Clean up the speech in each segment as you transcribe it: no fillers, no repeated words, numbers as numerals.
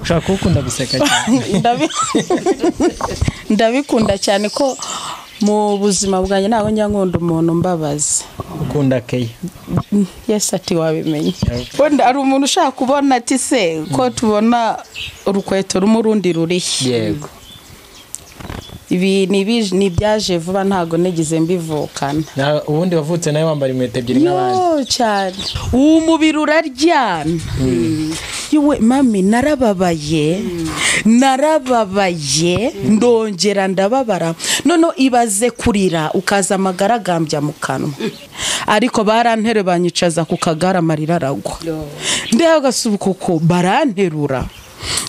Ushaka ukunda guseka cyane. Ndabikunda cyane ko mu buzima bwanjye nabo nkunda umuntu mbabaza. Ukunda keye. Yes ati wabimenye. Wenda ari umuntu ushaka kubona ati se ko tubona urukweto rumurundi rurihe. Yego. Ibi ni byaje vuba ntago negize mbivukana. Ubundi wavutse nawe wambara inkweto ebyiri nk'abandi. Yo cyane. Umubiri uraryana. Yewe mami narababaye ndongera ndababara nono ibaze kurira ukaza amagaragambya mu kanwa ariko barantere banyicaza ku kagara amarira aragwa ndeho gasubuko baranterura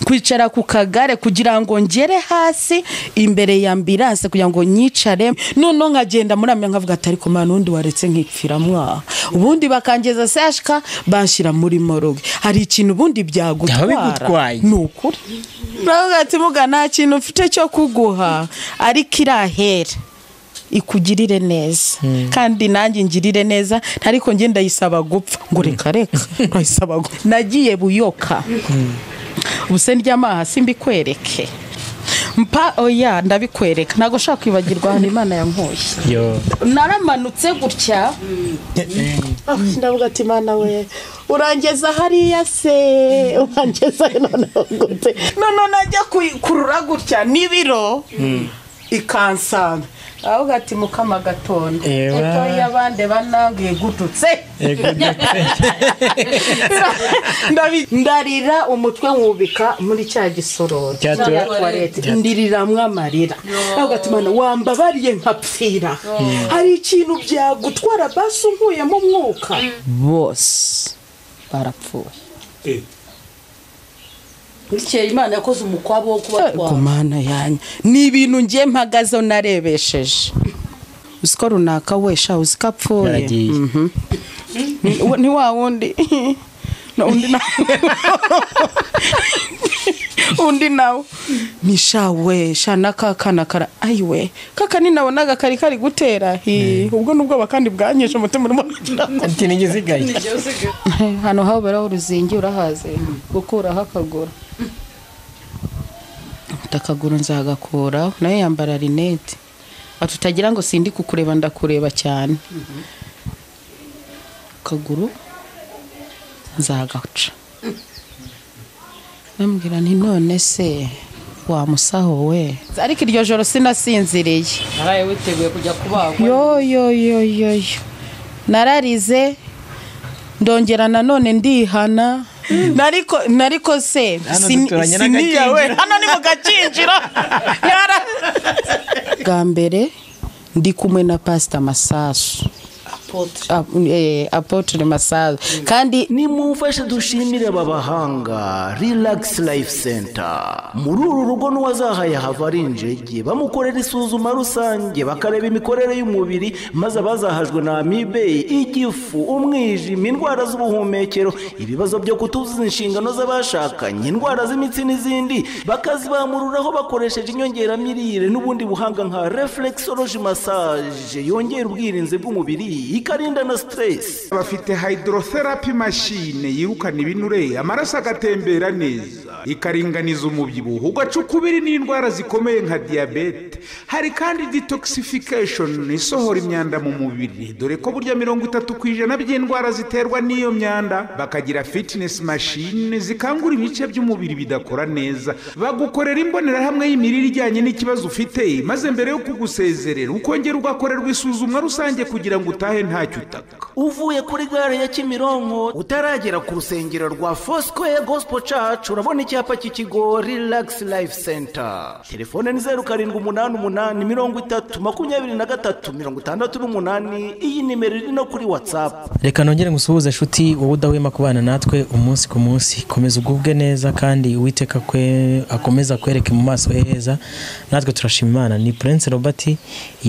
kwicara ku kagare kugira ngo ngere hasi imbere ya ambulance kugira ngo nyicare nono nkagenda muramya nkavuga ati ariko mana undi waretse nkipfira mwa ubundi bakangeza sashika banshira muri moroge hari ikintu ubundi byagutwara nukuri navuga ati muga nta kintu mfite cyo kuguha ariko irahera ikugirire neza kandi nanjye ngirire neza ariko nge ndayisaba gupfa ngo reka ndayisaba nagiye buyoka ubuse ndyamaha simbikwereke oya ndabikwereka nago shaka kwibagirwa hano Imana yankoye naramanutse gutya ndavuga ati Imana we urangeza hariya se urangeza none gute none najya kurura gutya nibiro ikansanga ahubwo ati mukama gatondo eko y'abandi banangiye gututse ndarira umutwe nkubika muri cya gisororo ndiriramwe amarira ahubwo ati mana wambabariye nkapfira hari ikintu byagutwara basi unkuyemo umwuka bose barapfuye Bukeye Imana yakoze umukwabo wo kubatwara. Kumana yanya. Ni ibintu ngiye mpagaze narebesheje. Usiko runaka wesha uzikapfuye. Ni wa wundi. No undi na. Undi nawo. Nishawe shana kakana kara ayiwe. Kaka ni nabonaga kari gutera. Ubwo nubwo bakandi bwanyesha umutima urimo. Ati nigizigaye. Hano hawo bera uruzingi urahaze. Gukura hakagura. Takaguru nzagakura naye yambara rinete atutagira ngo sindi kukureba ndakureba cyane kaguru nzagaca nambwira nti none se wa musaho we ariko iryo joro sinasinziriye naraye witeguye kujya kubagwa yo nararize ndongera nanone ndihana nariko se siniyawe hano ni mu gacinjiro gambere ndi kumwe na Pastor Masasu apotre Masasu kandi ni mumfashe dushimire babahanga Relax Life Center muri uru rugo n'uwazahaye havari injege bamukorera isuzuma rusange bakareba imikorere y'umubiri maze abazahajwe na amibe igifu umwijima indwara z'ubuhumekero ibibazo byo kutuzuza inshingano z'abashakanye indwara z'imitsi n'izindi bakazibamururaho bakoresheje inyongeramirire n'ubundi buhanga nka reflexology massage yongera ubwirinzi bw'umubiri ikarinda na stress bafite hydrotherapy machine yirukana ibinure amaraso agatembera neza ikaringaniza umubyibuho ugacukubiri n'indwara zikomeye nka diabete hari kandi detoxification isohora imyanda mu mubiri dore ko burya 30% by'indwara ziterwa n'iyo myanda bakagira fitness machine zikangura ibice by'umubiri bidakora neza bagukorera imbonera hamwe y'imirire ijyanye n'ikibazo ufite maze mbere yo kugusezerera ukongera ugakorerwa isuzumwa rusange kugira ngo utahe ntacyo utaka uvuye kuri gare ya Kimironko utaragera ku rusengero rwa Foursquare Gospel Church urabona icyapa cy'ikigo Relax Life Center telefone ni 0788302368 iyi nimero iri no kuri WhatsApp reka nongere ngusuhuze nshuti wowe udahwema kubana natwe umunsi ku munsi komeza ugubwe neza kandi Uwiteka akomeza kwereke mu maso heza natwe turashima Imana ni Prince Robert iyi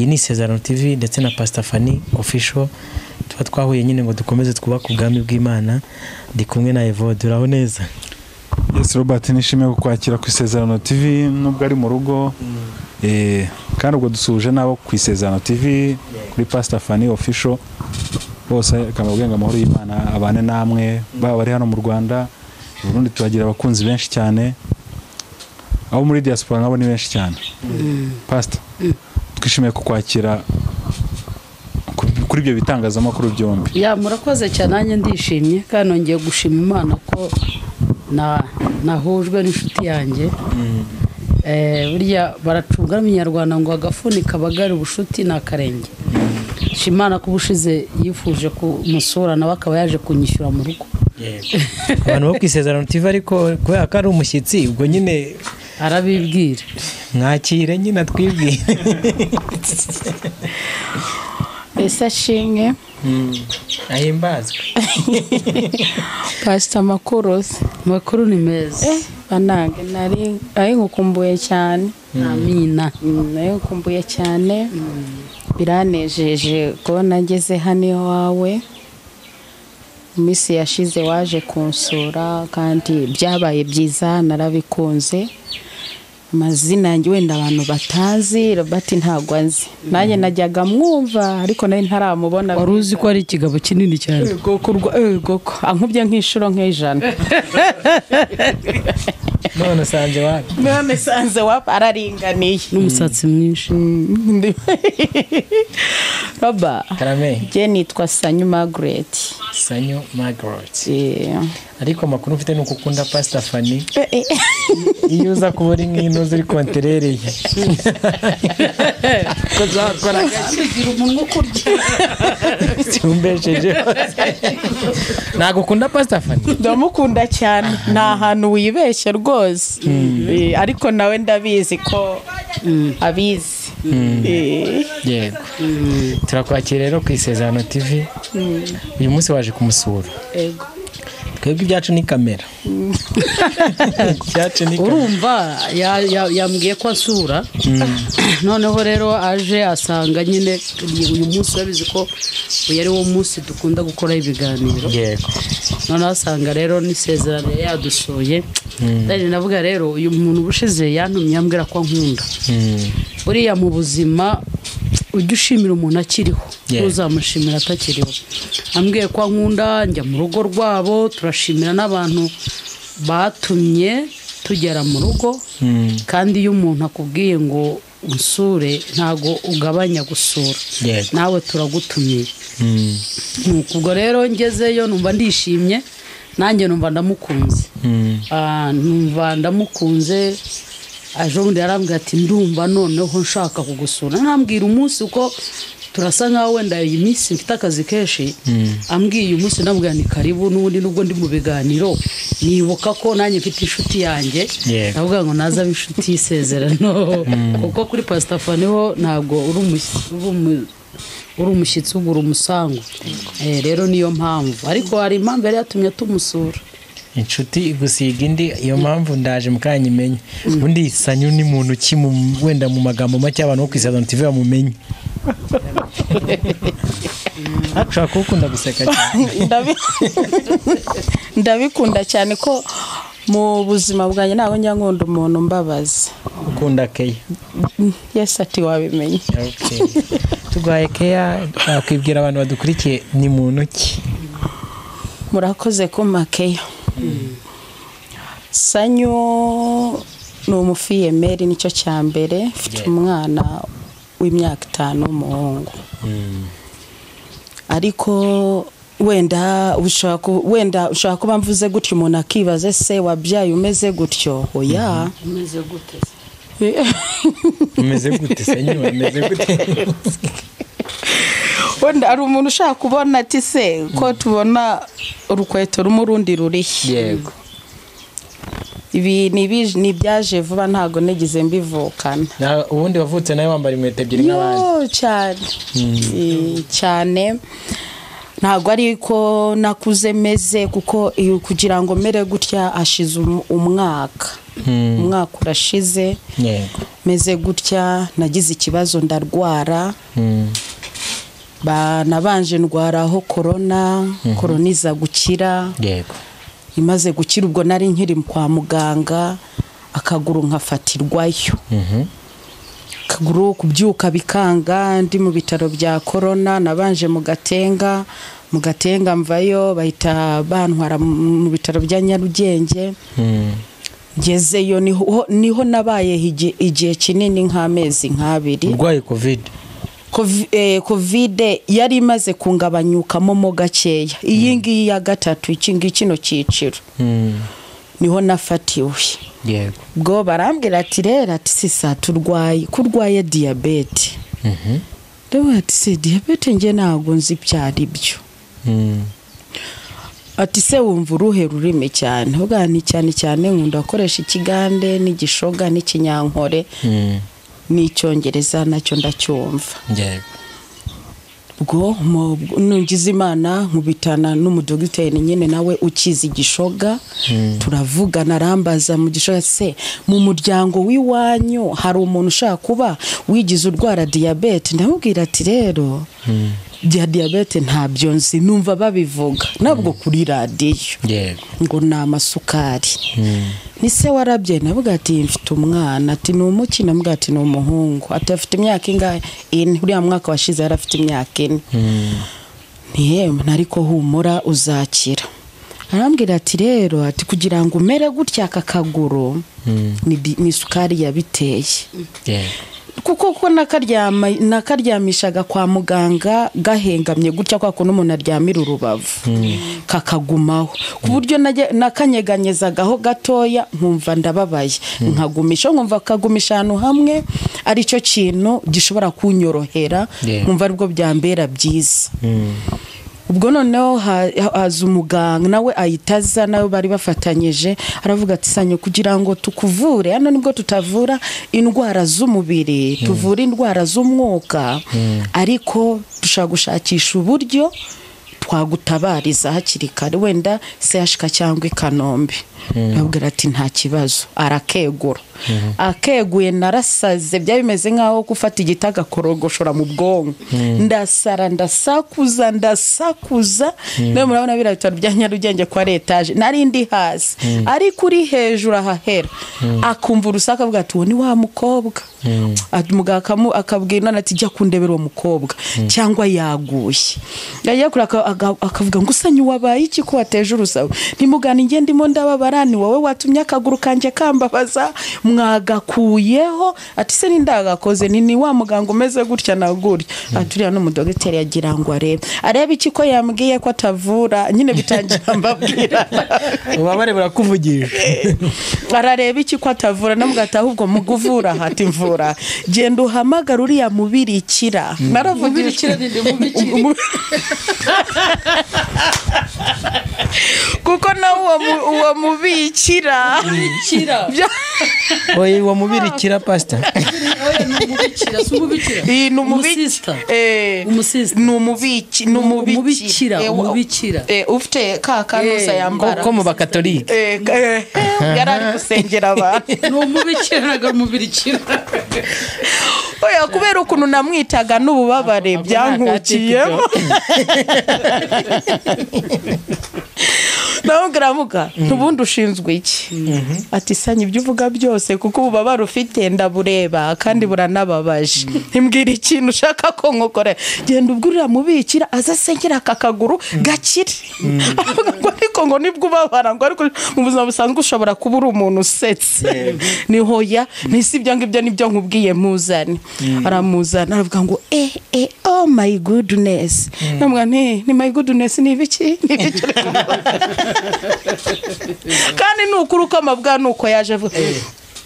ni ISEZERANO TV ndetse na Pastor Fanny official tuba twahuye nyine ngo dukomeze twubaka ubwami bw'Imana ndi kumwe na Evode uraho neza. Yes Robert nishimiye kukwakira ku ISEZERANO TV nubwo ari mu rugo kandi ubwo dusuje nabo ku ISEZERANO TV kuri Pastor Fanny official bose kamubwenga amahoro y'Imana abane namwe baba bari hano mu Rwanda Burundi tuhagira abakunzi benshi cyane, abo muri diaspora nabo ni benshi cyane. Pastor, twishimiye kukwakira kuri ibyo bitangazamakuru byombi. Ya murakoze cyane, nanjye ndishimye kandi nongeye gushima Imana ko nahujwe n'inshuti yanjye. Burya baracunga n'Umunyarwanda ngo agafunika abagari ubushuti n'akarenge. Shimana ko ubushize yifuje kumusura nawe akaba yaje kunyishyura mu rugo. Abantu bo kwisezerano TV ariko kubera ko ari umushyitsi ubwo nyine arabibwira. Mwakire nyine atwibwire. ese ashimwe ahimbazwe. Pastor makuru ni meza. banange nari ngukumbuye cyane. Amina. Nari ngukumbuye cyane. Biranejeje kubona ngeze hano iwawe. Misi yashize waje kunsura kandi byabaye byiza, narabikunze. Amazina yanjye wenda abantu batazi, Robert ntago azi. Nanjye najyaga mwumva ariko nari ntaramubona. Wari uzi ko ari ikigabo kinini cyane. Goko ankubye nk'inshuro nk'ijana. None sanze wapi araringaniye n'umusatsi mwinshi. Roba je nitwa Sanyu Margaret. Ariko makuru mfite nuko ukunda Pastor Fanny. Iyo uza kubura inkino ziri konterereye. Kozakora gakigira umuntu ukurya. Cyumbesheje. Nagukunda Pastor Fanny. Ndamukunda cyane. Nta hantu wibeshye rwose. Ariko nawe ndabizi ko abizi. Yego. Turakwakira rero ku ISEZERANO TV. Uyu munsi waje kumusura. Yego. Twebwe ibyacu ni kamera. Urumva yambwiye ko asura. Noneho rero aje asanga nyine uyu munsi babizi ko yari wo munsi dukunda gukora ibiganiro. Yego. Noneho asanga rero n'isezerano yadusoye. Ndari navuga rero uyu muntu ubushize yantumye ambwira ko nkunda. Buriya mu buzima ujya ushimira umuntu akiriho, uzamushimira atakiriho. Ambwiye ko nkunda, njya mu rugo rwabo, turashimira n'abantu batumye tugera mu rugo. Kandi iyo umuntu akubwiye ngo unsure ntago ugabanya gusura. Nawe turagutumiye. Ubwo rero ngezeyo numva ndishimye, nanjye numva ndamukunze. Numva ndamukunze. Aje ubundi yarambwira ati ndumva noneho nshaka kugusura. Ntambwira umunsi uko turasa nkaho wenda iyi minsi mfite akazi kenshi. Ambwiye uyu munsi nabwira ni karibu, n'ubundi nubwo ndi mu biganiro nibuka ko nanjye mfite inshuti yanjye. Ndavuga ngo naza inshuti y'isezerano. Kuko kuri Pastor Fanny ho ntago uri umushyitsi ugura umusango. Rero niyo mpamvu. Ariko hari impamvu yari yatumye tumusura. Inshuti gusiga indi, iyo mpamvu ndaje mukanya imenye. Undi Sanyu ni muntu ki wenda mu magambo make abantu bo kwisezerano TV bamumenye. Ashaka gukunda guseka cyane. Ndabikunda cyane ko mu buzima bwanjye ntabwo njya nkunda umuntu mbabaza. Ukunda Keya. Yes ati wabimenye. Okay. Tugaye Keya akwibwira abantu badukurikiye ni muntu ki. Murakoze ko Keya. Sanyu ni umufiyemeri nicyo cyambere, mfite umwana w'imyaka 5 w'umuhungu. Ariko wenda ushaka kuba mvuze gutyo umuntu akibaze se wabyaye umeze gutyo. Oya, umeze gute? Umeze gute Sanyu, umeze gute? Wenda ari umuntu ushaka kubona ati se ko tubona urukweto rumurundi rurihe. Yego. Ibi ni byaje vuba ntago negize mbivukana. Ubundi wavutse nawe wambara inkweto ebyiri nk'abandi. Cyane. Ntago ari ko nakuze meze kuko kugira ngo mere gutya ashize umwaka. Umwaka urashize. Yego. Meze gutya nagize ikibazo ndarwara. Nabanje ndwaraho corona iza gukira. Yego. Imaze gukira ubwo nari nkiri kwa muganga, akaguru nkafatirwayo. akaguru kubyuka bikanga ndi mu bitaro bya corona nabanje mu Gatenga mvayo bahita bantwara mu bitaro bya Nyarugenge ngezeyo niho nabaye igihe kinini nk'amezi nk'abiri urwaye covid yari imaze kungabanyukamo mo gakeya iyi ngiyi ya gatatu kino cyiciro niho nafatiwe yego bwo barambwira ati rero ati sisa kurwaye diabete rero ati se diabete nge ntago nzi byari byo ati se wumva uruhe rurimi cyane ugani cyane nkunda gukoresha ikigande n'igishoga n'ikinyankore n'icyongereza nacyo ndacyumva yego bwo nungize Imana nkubitana n'umudogiteri nyine nawe ukiza igishoga turavugana arambaza mu gishoga se mu muryango w'iwanyu hari umuntu ushaka kuba wigize urwara diabete ndamubwira ati rero diabete ntabyo nzi numva babivuga nabwo kuri radio yego ngo ni amasukari ni se warabye navuga ati mfite umwana ati ni umuki navuga ati ni umuhungu ati afite imyaka ingahe uriya mwaka washize yari afite imyaka 4 niyemwe nariko humura uzakira arambwira ati rero ati kugira ngo umere gutya akakaguru ni sukari yabiteye kuko nakaryamishaga kwa muganga gahengamye gutya kwa kuno umuntu aryamira urubavu kakagumaho ku buryo nakanyeganyezagaho gatoya nkumva ndababaye nkumva kagumisha ahantu hamwe ari cyo kintu gishobora kunyorohera nkumva aribwo byambera byiza ubwo noneho haza umuganga nawe ayitaza nawe bari bafatanyije aravuga ati Sanyu kugira ngo tukuvure hano nibwo tutavura indwara z'umubiri tuvura indwara z'umwuka ariko dushaka gushakisha uburyo twagutabariza hakiri kare wenda seyashika cyangwa Kanombe nabwira ati nta kibazo arakegura akeguye narasaze byabimeze nkaho gufata igitaga korogoshora mu bwonko ndasara ndasakuza no murabona birataro bya Nyarugenge kwa etage nari ndi hasi ari kuri hejuru ahahera akumva urusaka avuga ati ni wa mukobwa mugaka akabwira ati jya kundebera uwo mukobwa cyangwa yaguye yakura akavuga ngo Sanyu wabaye iki ko wateje urusabe ntimugana inge ndimo ndababara ni wowe watumye akaguru kanje kambabaza mwagakuyeho ati se nindagakoze ni wa muganga umeze gutya na gutya aturiya no mudogiteri yagira ngo arebe iki ko yambwiye ko atavura nyine bitangira mbabwira ubabare burakuvugisha arareba iki ko atavura namugata ahubwo muguvura hati mvura genda uhamagara uriya mubirikira naravugira kuko nawe uwo mubikira oye uwo mubirikira pastor umubikira ufite kakanuza yambara ko mu bakatolike yarari gusengera abantu n'umubikira mubirikira oya kubera ukuntu namwitaga n'ububabare byankukiyemo naho ngaravuga ntubundi ushinzwe iki ati Sanyu ibyo uvuga byose kuko ububabare ufite ndabureba kandi buranababaje imbwira ikintu ushaka ko nkokore genda ubwurira mubikira azasengera akakaguru gakire ariko ngo nibwo ubabara ngo ariko mu buzima busanzwe ushobora kuba uri umuntu usetse ni hoya nisibyo ngibyo nibyo nkubwiye muzane aramuzana aravuga ngo oh my goodness namwe ni my goodness ni ibiki kandi nukuri uko amabwa nuko yaje avuga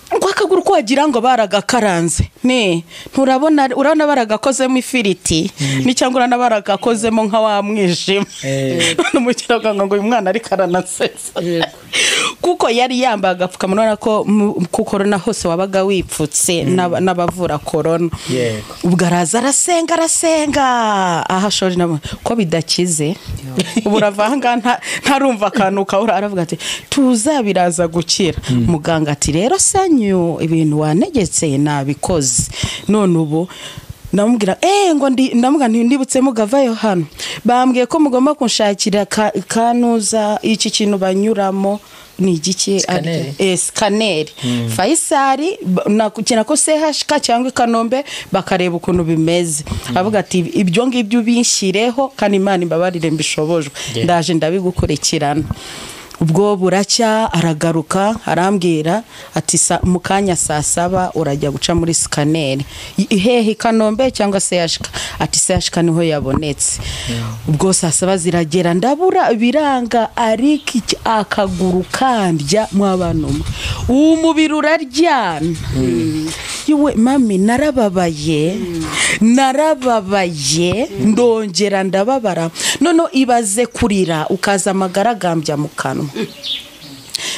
ngo akaguru ko wagira ngo baragakaranze urabona baragakozemo ifiriti ni cyangwa urabona baragakozemo nka wa mwijima n'umukiraga ngo uyu mwana ari karanasetsa kuko yari yambaye agapfukamunwa ko ku corona hose wabaga wipfutse n'abavura corona ubwo araza arasenga ahashori nabo ko bidakize uburavanga ntarumva akantu kahora aravuga ati tuzabiraza gukira muganga ati rero Sanyu ibintu wanegetse nabikoze none ubu namubwira ngo ndamuga ndibutse mugavayo hano bambwiye ko mugomba kunshakira kanuza iki kintu banyuramo ni igiki scanner Faisal nakukina ko CHK cyangwa Kanombe bakareba ukuntu bimeze avuga ati ibyo ngibyo binshireho kandi Imana imbabarire mbishobojwe ndaje ndabigukurikirana. Ubwo buracya aragaruka arambwira ati mukanya saa 7 urajya guca muri scanner hehe Kanombe cyangwa CHK ati CHK niho yabonetse. Ubwo saa 7 ziragera ndabura biranga ariki akaguru kandya mwabanuma umubiri uraryana. Yiwe mami narababaye ndongera ndababara nono ibaze kurira ukaza amagaragambya mu kanwa.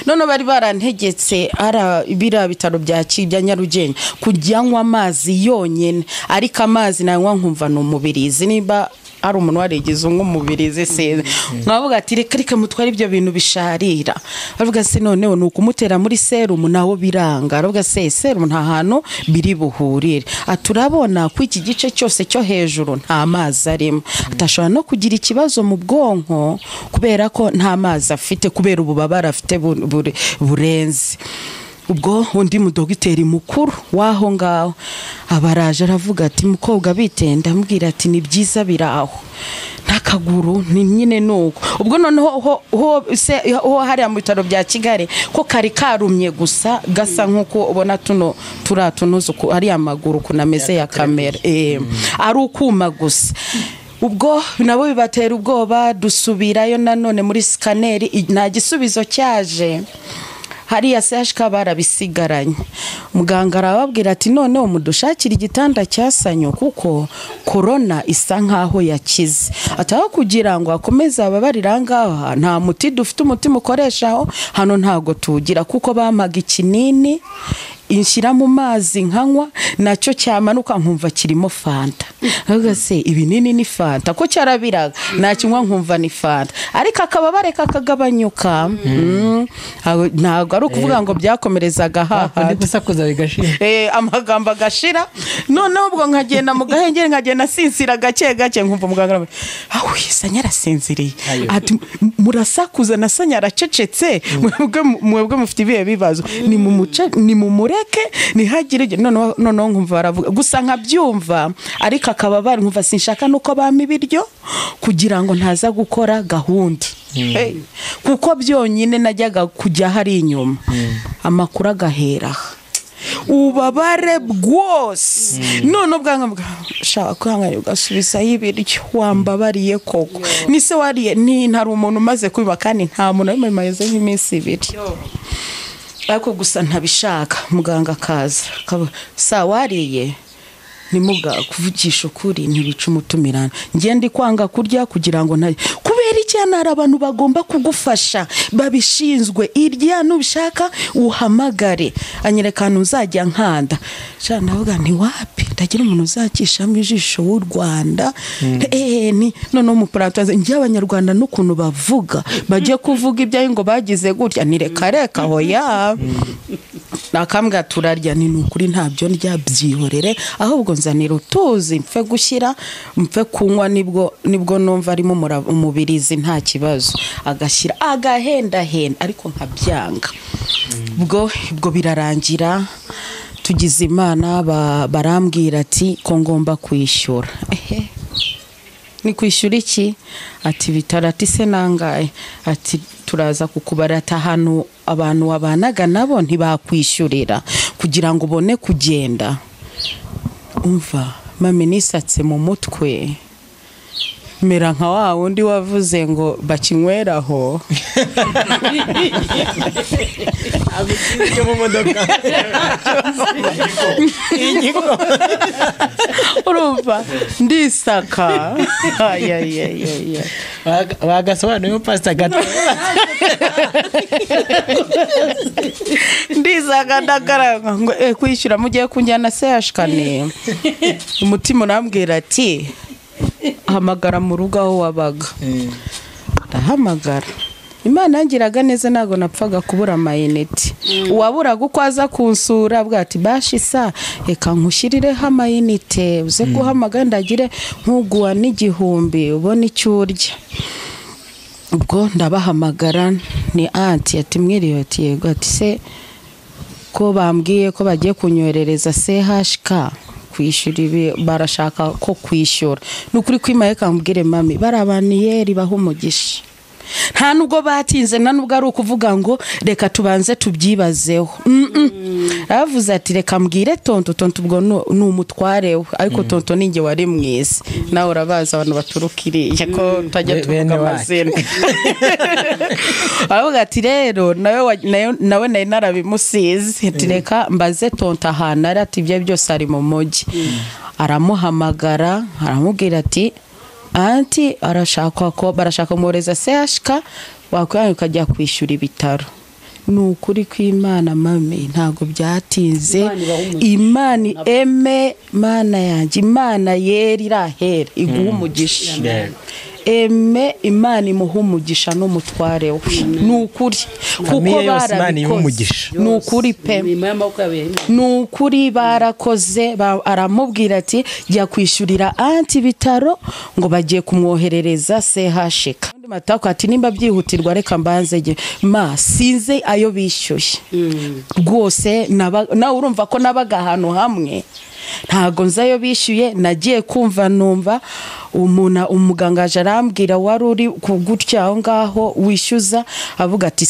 Nono bari barantegetse ara ibira bitaro bya Kibya Nyarugenge kujyanywa amazi yonyene ariko amazi nanywa nkumva no mubirizi niba ari umuntu waregeze umubirizi se nkavuga ati reka mutwara ibyo bintu bisharira. Bavuga se noneho nukumutera muri serum nawo biranga. Bavuga se serum nta hantu biri buhurire aturabona ku iki gice cyose cyo hejuru nta mazi arimo atashobora no kugira ikibazo mu bwonko kubera ko nta mazi afite kubera ububabara afite burenze. Ubwo undi mudogiteri mukuru waho ngaho abaraje aravuga ati mukobwa bitenda ambwira ati ni byiza biraho ntakaguru ni nyine nuko. Ubwo noneho ho hari mu bitaro bya Kigali ko kari karumye gusa gasa nkuko ubona turatunuzo ari amaguru kunameze ya kamera ari ukuma gusa. Ubwo nabo bibatera ubwoba dusubirayo nanone muri scanner nta gisubizo cyaje. Hariya CHK barabisigaranye. Muganga arababwira ati none umudushakira igitanda cya Sanyu kuko corona isa nkaho yakize. Ataho kugira ngo akomeze ababarira ngaha nta muti dufite umutima ukoreshaho hano ntago tugira kuko bamaga ikinini inshira mu mazi nkanywa nacyo cyamanuka nkumva kirimo fanta. Avuga se ibinini ni fanta ko cyarabiraga nakinywa nkumva ni fanta ariko akababareka kagabanyuka. Ntago ari ukuvuga ngo byakomerezaga haha ndi gusakuza bigashira amagambo agashira. Noneho ubwo nkagenda mu gahengeri nkagenda sinsira gake nkumva muganga aho Sanya arasinziriye ati murasakuza na Sanya aracecetse mwebwe mufite ibihe bibazo ni mu mureke nihagire noneho nkumva baravuga gusa nkabyumva ariko akaba bari nkumva sinshaka nuko bama ibiryo kugira ngo ntaza gukora gahunda. Kuko byonyine najyaga kujya hari inyuma amakuru agahera ubabare bwose none ubwanga shaka kwanga ugasubiza y'ibiryo wambabariye koko nise wariye ni ntari umuntu umaze kubiba kandi nta muntu yamaze nk'iminsi 2 ariko gusa ntabishaka. Muganga kaza sawariye nimuga kuvugisha ukuri ntibica umutumirana ngende kwanga kurya kugira ngo ntaye kubera icyana abantu bagomba kugufasha babishinzwe irya nubishaka uhamagare anyerekana uzajya nkanda cyane navuga nti wapi ndagira umuntu uzakisha mu ijisho w'u Rwanda ni none mu pratanze njye abanyarwanda n'ukuntu bavuga bagiye kuvuga ibyo ngo bagize gutya nireka hoya nakambwa turarya ni nukuri ntabyo ndya byihorere ahubwo nzanira utuzi mfe gushyira mfe kunywa nibwo numva arimo umubirizi nta kibazo agashyira agahenda ariko nkabyanga. Ubwo birarangira tugize Imana barambwira ati ko ngomba kwishyura. Ni kwishyura iki? Ati bitarati se nangaye ati turaza kukubarata hano abantu wabanaga nabo ntibakwishyurira kugira ngo ubone kugenda. Umva mame nisatse mu mutwe mera nka wa wundi wavuze ngo bakinyweraho cyo mu modoka inyungu urumva ndisaka bagasobanuye pastor gato ndisaka ndagaranga ngo kwishyura mugiye kunjyana seyashikane umutima urambwira ati hamagara mu rugo aho wabaga. Ndahamagara Imana yangiraga neza nago napfaga kubura amayinite uwaburaga uko aza kunsura bwati bashisa reka nkushyirireho amayinite uze guhamagara ndagire nkuguwa n'igihumbi ubone icyo urya. ubwo ndabahamagara ni anti ati mwiriwe ati yego ati se ko bambwiye ko bagiye kunyoherereza CHK kwishyura ibi barashaka ko kwishyura nukuri kwimaye kambwire mami barabaniyeri baho umugisha nta nubwo batinze nta nubwo ari ukuvuga ngo reka tubanze tubyibazeho aravuze ati reka mbwire tonto ubwo ni umutware we ariko tonto ninjye wari mwiza nawe urabaza abantu baturuka iriya ko tutajya tuvuga amazina aravuga ati rero nawe nari narabimusize ati reka mbaze tonto ahantu ari ati ibyo byose ari mu mujyi aramuhamagara aramubwira ati anti barashaka kumwohereza CHK wakwanga ukajya kwishyura ibitaro ni ukuri kw'Imana mami ntago byatinze Imana eme mana yanjye Imana yeri irahera iguha umugisha eme Imana imuha umugisha n'umutware we ni ukuri kuko barabikoze ni ukuri pe ni ukuri barakoze aramubwira ati jya kwishyurira anti bitaro ngo bagiye kumwoherereza CHK matako ati nimba byihutirwa reka mbanzege sinze ayo bishyuye rwose nawe urumva ko nabaga ahantu hamwe ntago nzayo bishyuye nagiye kumva numva umuganga aje arambwira wari uri kugutya aho ngaho wishyuza avuga ati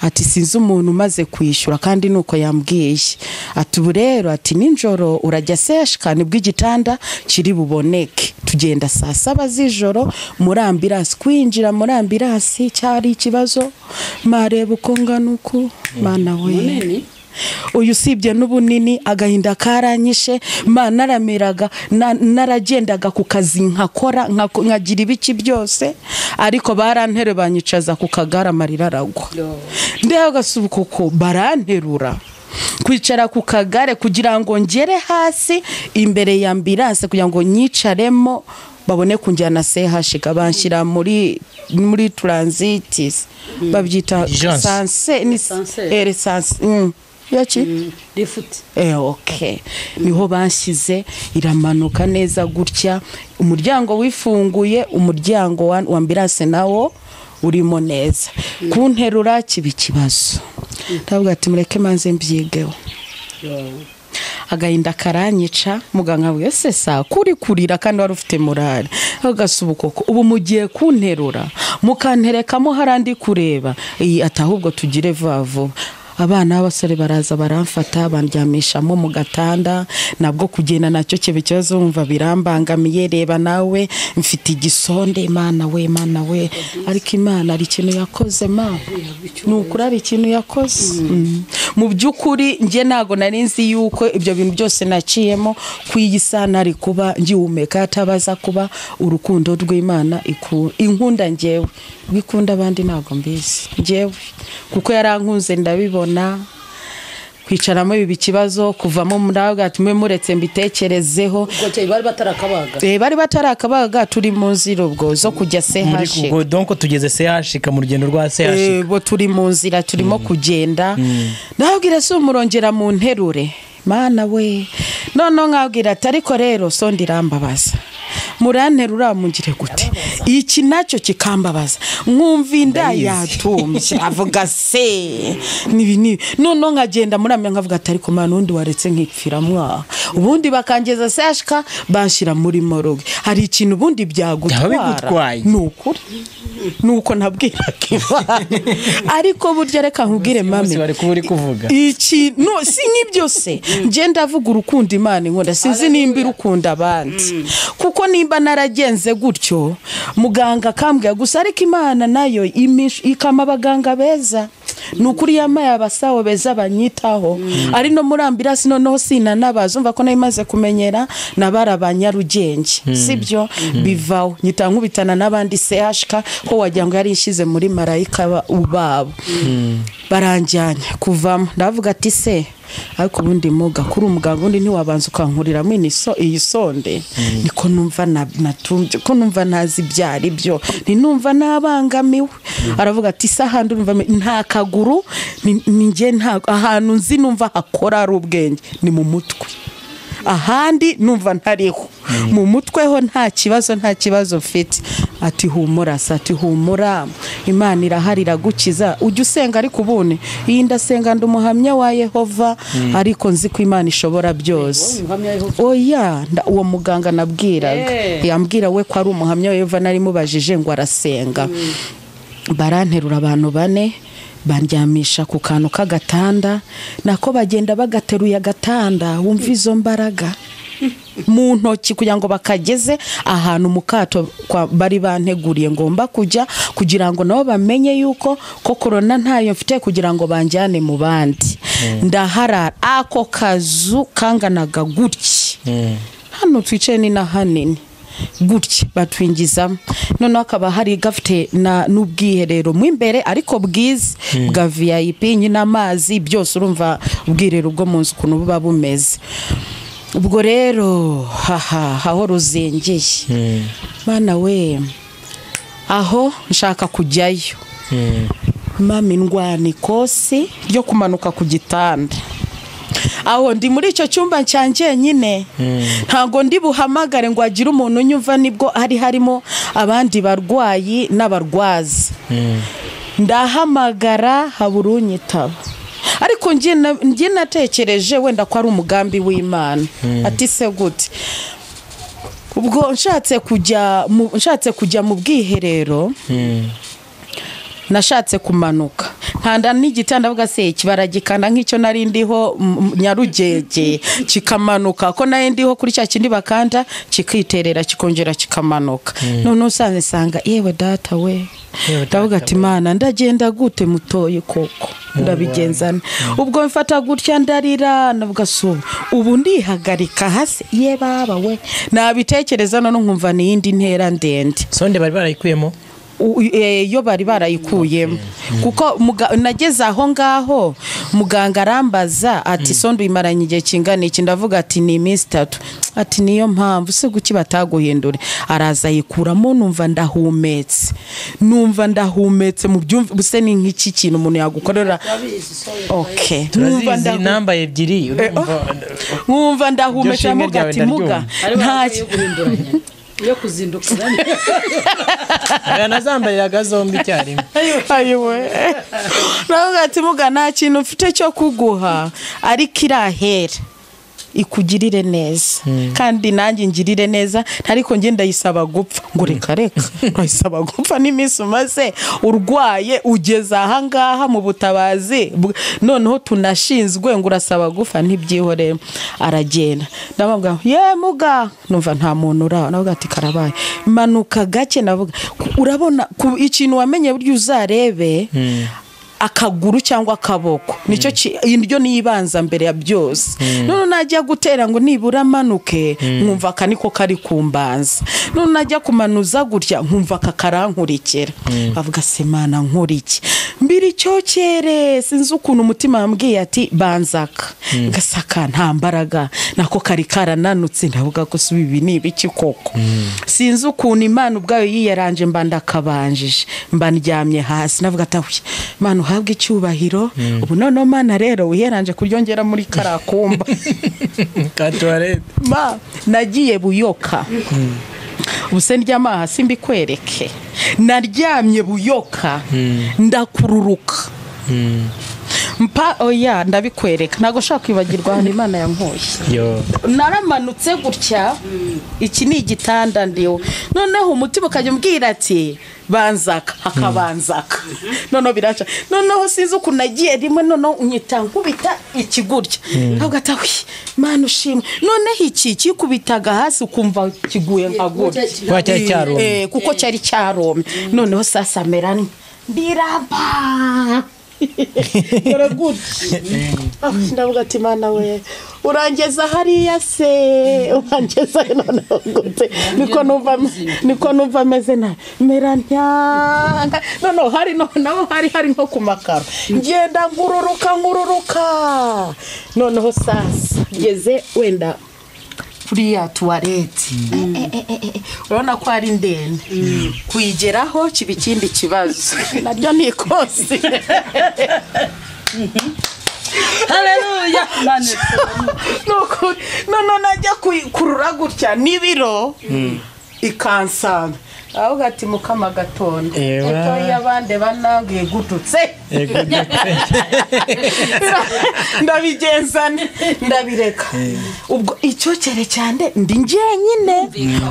ati sinzi umuntu umaze kwishyura kandi nuko yambwiye ati ubu rero ati ninjoro urajya CHK nibwo igitanda kiri buboneke tugenda saa 7 z'ijoro muri ambirasi kwinjira muri ambirasi cyari ikibazo mareba uko ngana uko mana we uyu sibye n'ubunini agahinda karanyishe narameraga naragendaga ku kazi nkakora nkagira ibiki byose ariko barantere banyicaza ku kagara amarira aragwa ndeho gasubuko ko baranterura kwicara ku kagare kugira ngo ngere hasi imbere ya ambulance kugira ngo nyicaremo babone kunjyana CHK banshyira muri transitis babyita sanse ni essence yaki rifuti okay niho banshyize iramanuka neza gutya umuryango wifunguye umuryango wa ambulance nawo urimo neza kunterura kibi kibazo ndavuga ati mureke manze mbyigeho agahinda karanyica muganga wese kurira kandi wari ufite morale agasubuko ubu mugiye kunterura mukanterekamo harandi kureba atahubwo tugire vavo abana b'abasore baraza baramfata bandyamishamo mu gatanda nabwo kugenda nacyo kibe kibazo wumva birambangamiye reba nawe mfite igisonde Imana we ariko Imana ari ikintu yakoze nukuri ari ikintu yakoze mu by'ukuri nge nago nari nzi yuko ibyo bintu byose naciyemo kwiyisana ari kuba ngihumeka atabaza kuba urukundo rw'Imana inkunda ngewe bikunda abandi nago mbizi ngewe kuko yarankunze ndabibona kwicaramo ibi kibazo kuvamo muraga atume muretse mbitekerezeho bari batarakabaga turi mu nzira ubwo zo kujya CHK ubwo donc tugeze CHK mu rugendo rwa CHK bo turi mu nzira turimo kugenda ndabwira se umurongera mu nterure Mana we none nkabwira ati ariko rero so ndirambabaza muranterura mungire gute iki nacyo kikambabaza mwumvinda yatumbye avuga se nibi none nkagenda muramya nkavuga ati ariko Mana undi waretse nkipfira mwa ubundi bakangeza CHK banshira muri moroge hari ikintu ubundi byagutwara nukuri nuko nabwira Imana ariko burya reka nkubwire mame bari kuburi kuvuga iki no si nk'ibyo se nje ndavuga urukundo Imana inkunda sinzi nimba irukunda abandi kuko nimba naragenze gutyo muganga kambwiye gusa ariko Imana nayo ikama abaganga beza nukuri yamaye abasawo beza banyitaho ari no muri ambulance noneho sina nabazumva ko nayimaze kumenyera nabarabanyarugenge sibyo bivaho nyitankubitana n'abandi CHK ko wagira ngo yari ishize muri marayika ubabo baranjyanye kuvamo ndavuga ati se ariko ubundi muga kuri umuganga undi ntiwabanza ukankurira mwiniso iyi sonde niko numva natumye ko numva nazi byari byo ninumva nabangamiwe aravuga ati sahandi numva nta kaguru ninge nta ahantu nzi numva hakora ari ubwenge ni mu mutwe ahandi numva ntariho mu mutwe ho nta kibazo mfite ati humura ati humura Imana irahari iragukiza ujye usenga ariko ubune iyi ndasenga ndumuhamya wa Yehova ariko nzi ko Imana ishobora byose oya uwo muganga nabwiraga yambwira we ko ari umuhamya wa Yehova nari mubajije ngo arasenga baranterura abantu 4 bandyamisha ku kantu k'agatanda nako bagenda bagateruye agatanda wumva izo mbaraga mu ntoki kugira ngo bakageze ahantu mu kato bari banteguriye ngomba kujya kugira ngo nabo bamenye yuko ko corona ntayo mfite kugira ngo banjyane mu bandi ndaharara ako kazu kanganaga gutya hano twicaye ni na hanini gutya batwingizamo none akaba hari gafite n'ubwiherero mu imbere ariko bwiza bwa VIP nyina amazi byose urumva ubwirero bwo mu nzu kuno buba bumeze ubwo rero aho ruzengeye Mana we aho nshaka kujyayo mami ndwani kosi ryo kumanuka ku gitanda aho ndi muri icyo cyumba cyanjye nyine ntago ndi buhamagare ngo agire umuntu unyumva nibwo harimo abandi barwayi n'abarwaza ndahamagara haburunyitaba ariko njye natekereje wenda ko ari umugambi w'Imana ati se gute ubwo nshatse kujya mu bwiherero nashatse kumanuka nkanda n'igitanda avuga se kibaragikanda nk'icyo nari ndiho Nyarugenge kikamanuka ko naye ndiho kuri cya kindi bakanda kikiterera kikongera kikamanuka none usanze sanga yewe data we ndavuga ati Mana ndagenda gute mutoye koko ndabigenzana ubwo mfata gutya ndarira navuga so ubu ndihagarika hasi ye baba we nabitekereza none nkumva ni yindi ntera ndende sonde bari barayikuyemo yo bari barayikuyemo kuko nageze aho ngaho muganga arambaza ati sonde imaranye igihe kingana iki ndavuga ati ni iminsi 3 ati niyo mpamvu se guki bataguhindure araza yikuramo numva ndahumetse mu byumva buse ni nk'iki kintu umuntu yagukorera okay numva nambaye ebyiri numva ndahumetse mugati muga nta yo kuzinduka nazambariraga zombi cyarimo ayiwe navuga ati muga nta kintu mfite cyo kuguha ariko irahera ikugirire neza kandi nanjye ngirire neza ariko ngenda yisaba gupfa ngo reka yisaba gupfa n'iminsi umaze urwaye ugeze aha ngaha mu butabazi noneho tunashinzwe ngo urasaba gupfa ntibyihore aragenda ndamubwira ye muga numva nta muntu uraho navuga ati karabaye manuka gake navuga urabona ikintu wamenye buryo uzarebe akaguru cyangwa akaboko nicyo indyo nibanza mbere ya byose none najya gutera ngo nibura manuke nkumva kaniko kari kumbanza none najya kumanuza gutya nkumva kakarankurikira bavuga se Mana nkuriki mbiri cyokere sinzi ukuntu umutima wambwiye ati banzaka gasaka nta mbaraga nako kari karananutse ndavuga ko subi ibi ni ibiki koko sinzi ukuntu Imana ubwayo yiyaranje mbandakabanjije mbandyamye hasi navuga ati Mana uhabwe icyubahiro ubu none Mana rero wiyaranje kuryongera muri karakumba katware nagiye buyoka ubuse ndyama hasi mbikwereke naryamye buyoka ndakururuka oya ndabikwereka ntago shaka kwibagirwa ahantu Imana yankoye naramanutse gutya iki ni igitanda ndiho noneho umutima ukajya umbwira ati banzaka hakabanzaka noneho biraca noneho sinzi ukuntu nagiye rimwe noneho unyita nkubita ikigurya ntabwo atawi Mana ushimwe noneho iki kikubitaga hasi ukumva kiguye nkagurya kuko cyari cyaromye noneho sasa merani ndiramba ndavuga ati Mana we urangeza hariya se urangeza noneho gute niko numva meze na meranya noneho hari noneho hari nko ku makaro ngenda ngururuka noneho sasa ngeze wenda kuriya tuwarete urabona ko ari ndende kuyigeraho kiba ikindi kibazo naryo ni ikosi haleluya none najya kurura gutya n'ibiro ikansanga ahubwo ati mukama gatondo etoye abandi banangiye gututse ndabigenzane ndabireka ubwo icyokere cyane ndi njyenyine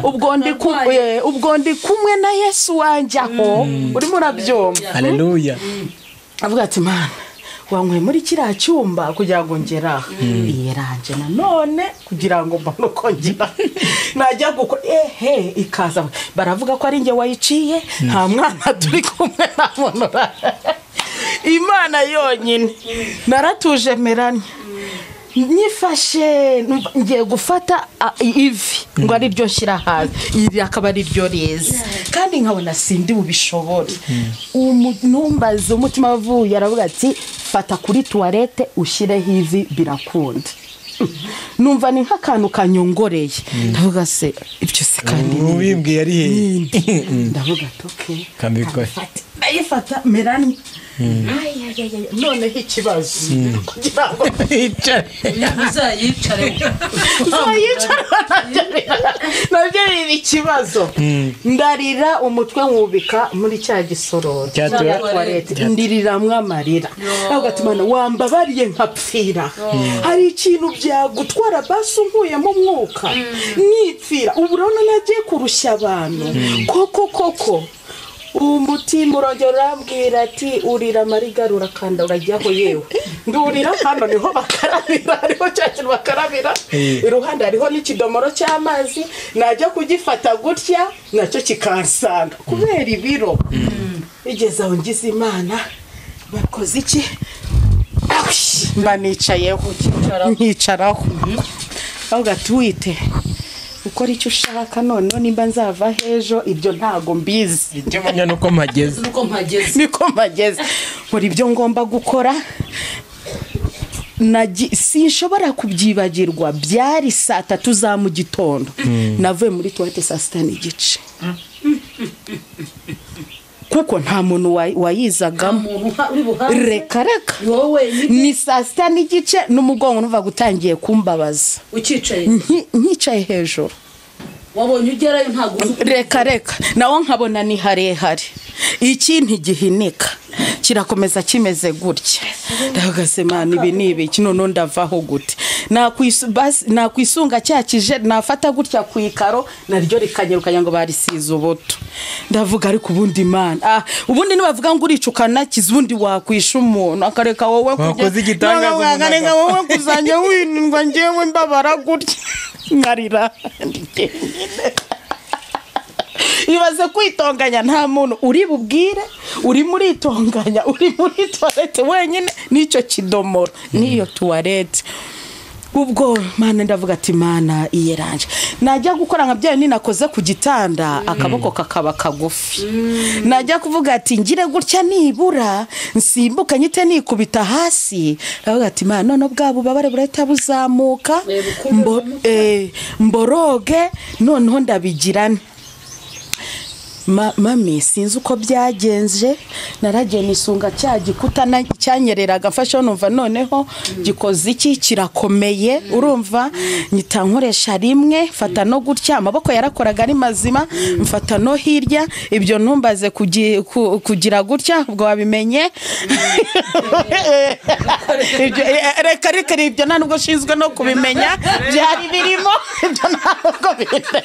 ubwo ndi kumwe na Yesu wanje aho urimo urabyumva haleluya avuga ati mana wanyweye muri kiriya cyumba kugira ngo ngera iyeranje nanone kugira ngo mbone uko ngira najya gukora ikaza baravuga ko ari njye wayiciye nta mwana turi kumwe nabonora Imana yonyine naratuje meranye nifashe ngiye gufata ivi ngo ari ryo nshyira hasi iri akaba ari ryo reza kandi nkabona sindi bubishobora numbaze umutima wavuye aravuga ati fata kuri toilette ushyireho ivi birakunda numva ni nk'akantu kanyongoreye ndavuga se ibyo se kandi ubimbwiye ari he ndavuga toke kambikora ndayifata meranye noneho ikibazo kugira ngo uzayicare nabyo biri ikibazo ndarira umutwe nkubika muri cya gisororo ndiriramwo amarira ntabwo atumana wambabariye nkapfira hari ikintu byagutwara basi unkuyemo umwuka nipfira ubu urabona nagiye kurushya abantu koko umutima urongera urambwira ati urira amarigarura kandi urajyaho yewe ndurira hano niho bakarabira hariho cya kintu bakarabira iruhande hariho n'ikidomoro cy'amazi najya kugifata gutya nacyo kikansanga kubera ibiro igeze aho ngize Imana bakoze iki mba nicayeho nkicaraho aho gatwite ukora icyo ushaka none nimba nzava hejo ibyo ntago mbizi ibyo manya nuko mpageze niko mpageze muri ibyo ngomba gukora sinshobora kubyibagirwa byari 3:00 za mu gitondo navuye muri toilette 6:30 kuko nta muntu wayizagamo reka ni 6:30 n'umugongo nuva gutangiye kumbabaza ukicaye nkicaye hejuru wabonye ugerayo ntago reka nawo nkabona ni harehare ikintu gihinika kirakomeza kimeze gutya ndagase mana ibi nibi kino ndavaho gute nakwisunga cyakije nafata gutya ku ikaro naryo rikanyerukanya ngo barisize ubuto ndavuga ariko ubundi Imana ubundi nibavuga ngo uricukana kizundi wakwisha umuntu akareka wowe wakoze igitangaza ngareka wowe kuzanye winindwa ngewe mbabara gutya nkarira ibaze kwitonganya nta muntu uri bubwire uri muri itonganya uri muri toilette wenyine n'icyo kidomoro n'iyo toilette ubwo Mana ndavuga ati Mana iyeranje najya gukora nka byayo ninakoze ku gitanda akaboko kakaba kagufi najya kuvuga ati ngire gutya nibura nsimbuka nyite nikubita hasi ndavuga ati Mana none bwabo babare bureta buzamuka mboroge noneho ndabigirane mami sinzi uko byagenze naragiye nisunga cya gikuta cyanyereraga mfashe numva noneho gikoze iki kirakomeye urumva nyita nkoresha rimwe mfata no gutya amaboko yarakoraga ari mazima mfata no hirya ibyo ntumbaze kugira gutya ubwo wabimenye reka ibyo nta nubwo shinzwe no kubimenya byari birimo ibyo ntabwo binde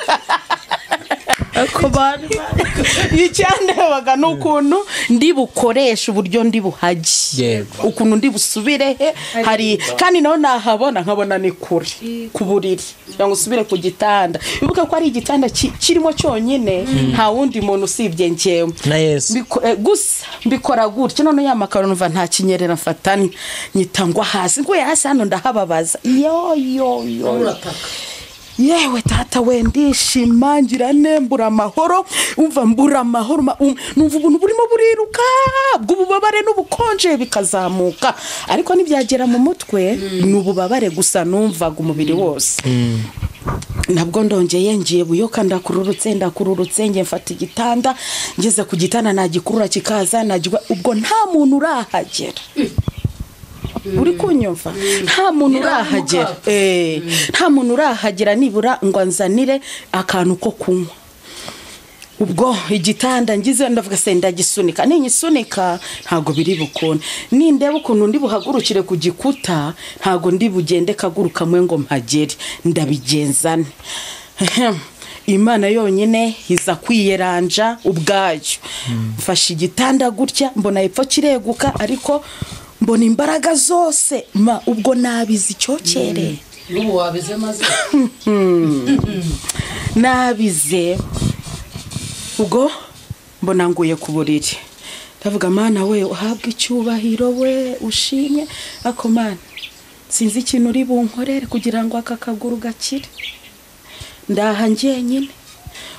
icyandebaga n'ukuntu ndi bukoresha uburyo ndi buhaji ukuntu ndi busubire hari kandi naho nahabona nkabona ni kure ku buriri ngo usubire ku gitanda bivuga ko ari igitanda kirimo cyonyine nta wundi muntu usibye njyewe na Yesu gusa mbikora gutya none ya makaro numva nta kinyerera mfatanye nyitangwa hasi ngo hasi hano ndahababaza yo yewe tata we ndishima ngira nembura amahoro umva mbura amahoro numva ubuntu burimo buriruka bw'ububabare n'ubukonje bikazamuka ariko nibyagera mu mutwe n'ububabare gusa numvaga umubiri wose nabwo ndongeye ngiye buyoka ndakururutse nge mfata igitanda ngeze ku gitanda nagikurura kikaza ubwo nta muntu urahagera uri kunyumva nta muntu urahagera nta muntu urahagera nibura ngo anzanire akantu ko kunywa. Ubwo igitanda ngize ndavuga se ndagisunika ninyisunika ntago biri bukone nindeba ukuntu ndi buhagurukire ku gikuta ntago ndi bugende kaguruka mwe ngo mpagere ndabigenzane. Imana yonyine iza kwiyeranja ubwayo mfashe igitanda gutya mbona epfo kireguka ariko mbona imbaraga zose ubwo nabizi icyokere n'ubu wabize maze nabize ubwo mbona nguye ku buriri ndavuga Mana we uhabwe icyubahiro we ushimye ako Mana sinzi ikintu uri bunkorere kugira ngo aka kaguru gakire ndaha njyenyine.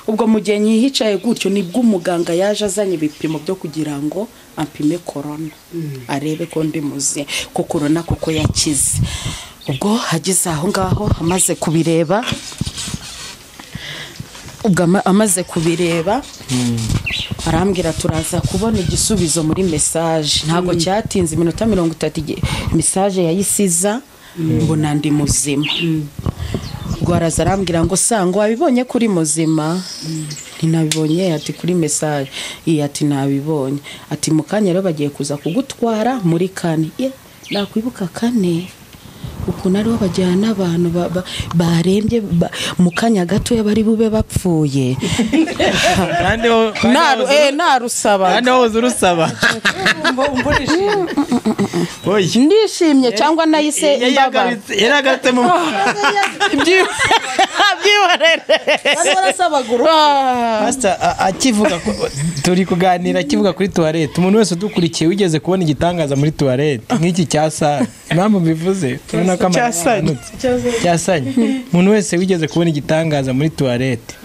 Ubwo mu gihe nyihicaye gutyo nibwo umuganga yaje azanye ibipimo byo kugira ngo ampime corona arebe ko ndi muze ko corona kuko yakize. Ubwo hageze aho ngaho amaze kubireba amaze kubireba arambwira turaza kubona igisubizo muri message ntago cyatinze iminota 30 message yayisiza mbona ndi muzima. Ubwo arambwira ngo Sanyu wabibonye kuri muzima ntinabibonye ati kuri message ati nabibonye ati mukanya rero bagiye kuza kugutwara muri kane nakwibuka kane ukuntu ariho bajyana abantu barembye mu kanya gato bari bube bapfuye narusaba ndishimye cyangwa nayise imbabara yaragatse mu Pastor akivuga turi kuganira akivuga kuri toilette umuntu wese udukurikiye wigeze kubona igitangaza muri toilette nk'iki cyasa impamvu bivuze turabona ko cyasanye umuntu wese wigeze kubona igitangaza muri toilette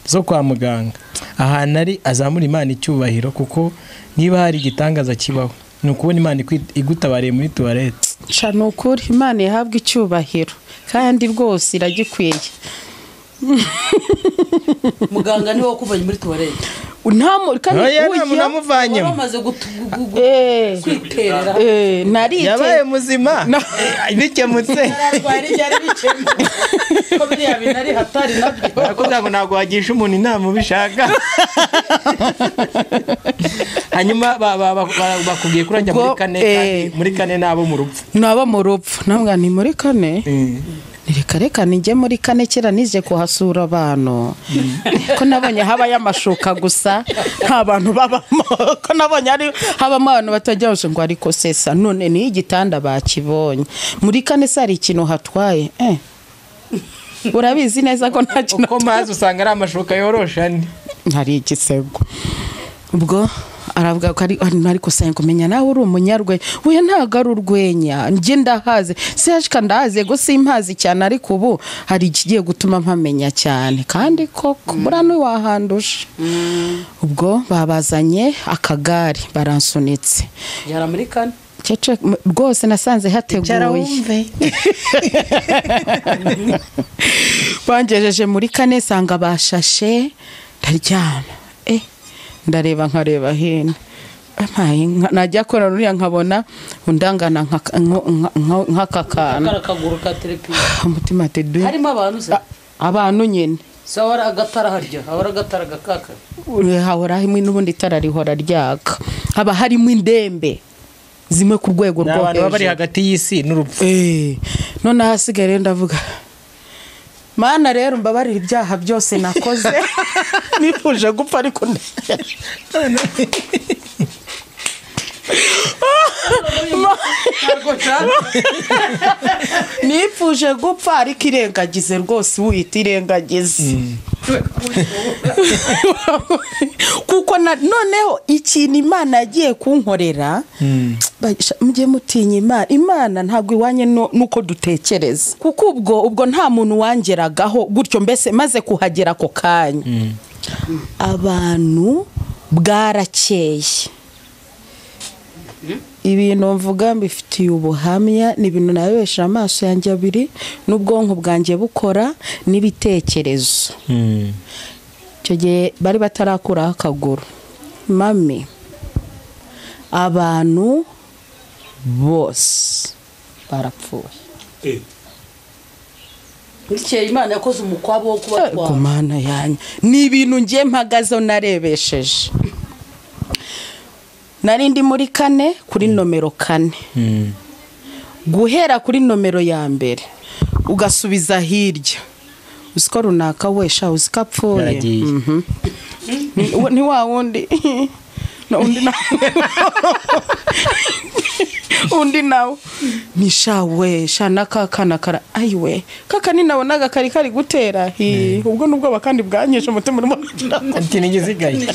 zo kwa muganga ahantu ari azamura Imana icyubahiro kuko niba hari igitangaza kibaho ni ukubona Imana igutabariye muri toilette cyane ukuri Imana yahabwa icyubahiro kandi rwose iragikwiye. Muganga niwe wakuvanye muri toilette namuvanye bamaze kwiterera yabaye muzima bikemutse ko biriya bintu ari hatari nabyo kugira ngo ntabwo wagisha umuntu inama ubishaka. Hanyuma bakubwiye kurajya muri kane kandi muri kane nabo mu rupfu nabwo ni muri kane reka nijye muri kane kera nije kuhasura abantu ko nabonye habaye amashuka gusa nta bantu babamo ko nabonye ari habamo abantu batajyaje ngo ariko sesa none ni igitanda bakibonye muri kane sari ikintu hatwaye urabizi neza ko nta kintu uko mazi usanga ari amashuka yoroshane hari igisego. Ubwo aravuga ko ariko Sanyu kumenya nawe uri umunyarwe we ntago ari urwenya nje ndahaze sashika ndahaze go simpazi cyane ariko ubu hari ikigiye gutuma mpamenya cyane kandi koko burano wahandusha. Ubwo babazanye akagari baransunitse yara muri kane cece rwose nasanze hateguye bangejeje muri kane sanga bashashe ndaryama ndareba nkareba hino najya kora ruriya nkabona undangana nk'akakana kaguru ka telepi umutima tedu harimo abantu nyine sawara agatara harya hahora agatara gakaka hahora harimo n'ubundi itara rihora ryaka haba harimo indembe zimwe ku rwego rwo hejuru bari hagati y'isi n'urupfu none hasigaye ndavuga Mana rero mbabarira ibyaha byose nakoze nifuje gupfa ariko nifuje gupfa ariko irengagize rwose wita irengagize kuko noneho ikintu Imana yagiye kunkorera mujye mutinya Imana ntabwo iwanye nuko dutekereza kuko ubwo nta muntu wangeragaho gutyo mbese maze kuhagera ko kanya abantu bwarakeye ibintu mvuga mbifitiye ubuhamya ni ibintu nabesha amaso yanjye abiri n'ubwonko bwanjye bukora n'ibitekerezo. Icyo gihe bari batarakuraho akaguru mami abantu bose barapfuye. Bukeye Imana yakoze umukwabo wo kubatwara. Ku mana yanjye ni ibintu ngiye mpagazeho narebesheje. Nari ndi muri 4 kuri nomero 4. Guhera kuri nomero ya mbere ugasubiza hirya uziko runaka wesha uzikapfuye. Ni wa wundi undi na undi nawe nishawe shana kakana kara ayiwe kaka ni nabonaga kari gutera ubwo nubwo bakandi bwanyesha umutima urimo ati nigizigaye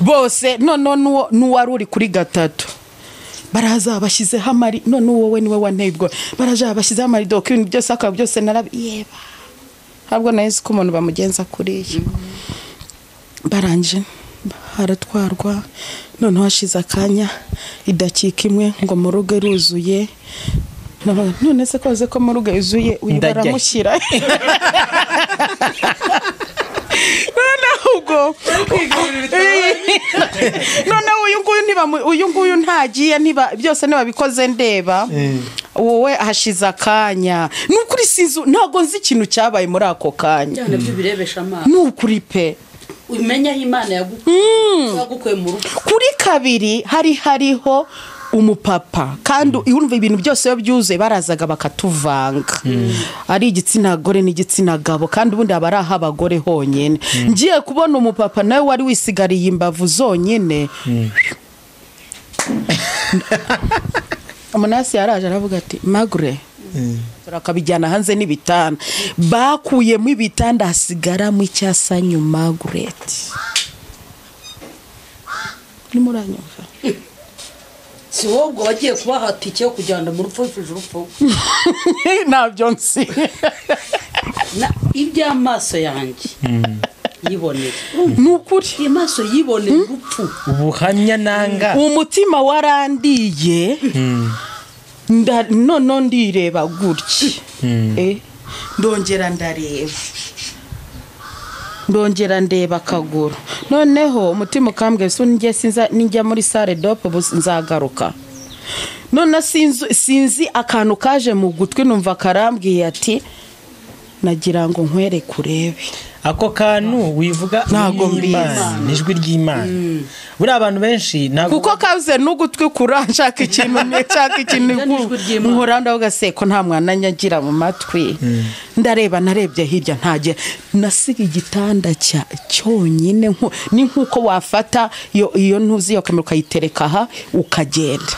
bose nuwari uri kuri 3 baraza bashyize hamari none wowe niwe wanteye ubwo baraja bashyize hamari doka ibintu byose akaba byose narabiyeba habwo nahise ko umuntu bamugenza kuri iyi baranje haratwarwa none hashize akanya idakika imwe ngo mu rugo ruzuye none se koze ko mu rugo yuzuye uyu baramushyira none uyu nguyu ntagiye byose ntibabikoze ndeba wowe hashize akanya nukuri sinzi ntago nzi ikintu cyabaye muri ako kanya cyane byo birebesha amaso nukuri pe umenya Imana yagukuye mu rugo. Kuri 2 hariho umupapa kandi urumva ibintu byose byuzuye barazaga bakatuvanga ari igitsina gore n'igitsina gabo kandi ubundi abari aho abagore honyine ngiye kubona umupapa nawe wari wisigariye imbavu zonyine Amanasi yaraje aravuga ati Magre turakabijyana hanze n'ibitanda bakuyemo ibitanda hasigaramo icya Sanyu Margaret ni muranyumva si wowe ubwo wagiye kubaha tike yo kujyana mu rupfu ifuje urupfu ntabyo nsi iby'amaso yanjye yiboneye nukuri amaso yiboneye urupfu ubuhamya nanga umutima warandiye none ndireba gutya ndongera ndeba akaguru noneho umutima ukambwe sunjye ninjya muri salle dope nzagaruka none sinzi akantu kaje mu gutwi numva karambwiye ati nagira ngo nkwere kurebe ako kantu wivuga ntago Imana nijwi ry'Imana buri abantu benshi ntago kuko kavuze n'ugutwi kuranshaka ikintu nkora ugaseko nta mwana nyagira mu matwi narebye hirya ntaje nasiga igitanda cyonyine ni nkuko wafata iyo ntuzi yo kamera ukayitereka aha ukagenda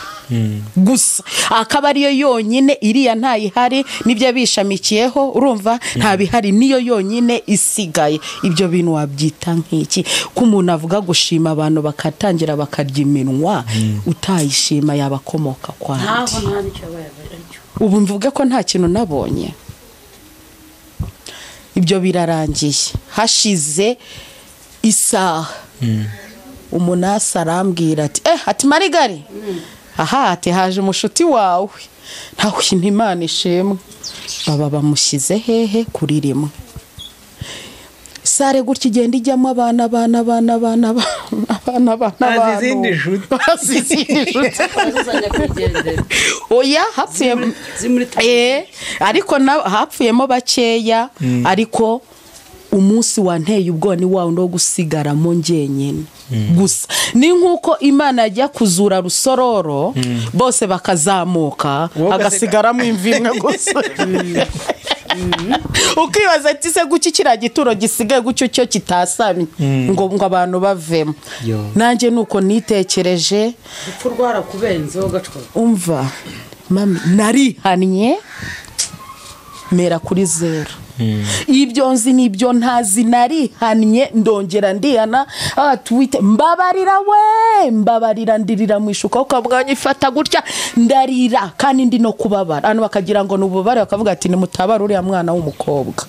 gusa akaba ariyo yonyine iriya ntayihari nibyo bishamikiyeho urumva nta bihari niyo yonyine isigaye ibyo bintu wabyita nk'iki ko umuntu avuga gushima abantu bakatangira bakarya iminwa utayishima yabakomoka kwandi ubu mvuge ko nta kintu nabonye ibyo birarangiye hashize isaha umunasi arambwira ati ati Marigari aha ati haje umushuti wawe ntawe Imana ishimwe baba bamushyize hehe kuri rimwe sare gutya igenda ijyamo abana izindi nshuti oya hapfuyemo ariko hapfuyemo bakeya ariko umunsi wanteye ubwo ni wawe ndo gusigaramo ngenyine gusa ni nkuko Imana yajya kuzura rusororo bose bakazamuka agasigaramo imvimwe gusa ukibaza ati se guki kira gituro gisigaye gucyo cyo kitasamye ngo abantu bavemo nanjye nuko nitekereje urwara kubenzeho gacwa umva mami narihannye mera kuri 0 ibyo nzi nibyo ntazi narihannye ndongera ndiyana twite mbabarira ndirira mu ishuka ukabwanya ifata gutya ndarira kandi ndi no kubabara hano bakagira ngo nububare bakavuga ati ni mutabara uriya mwana w'umukobwa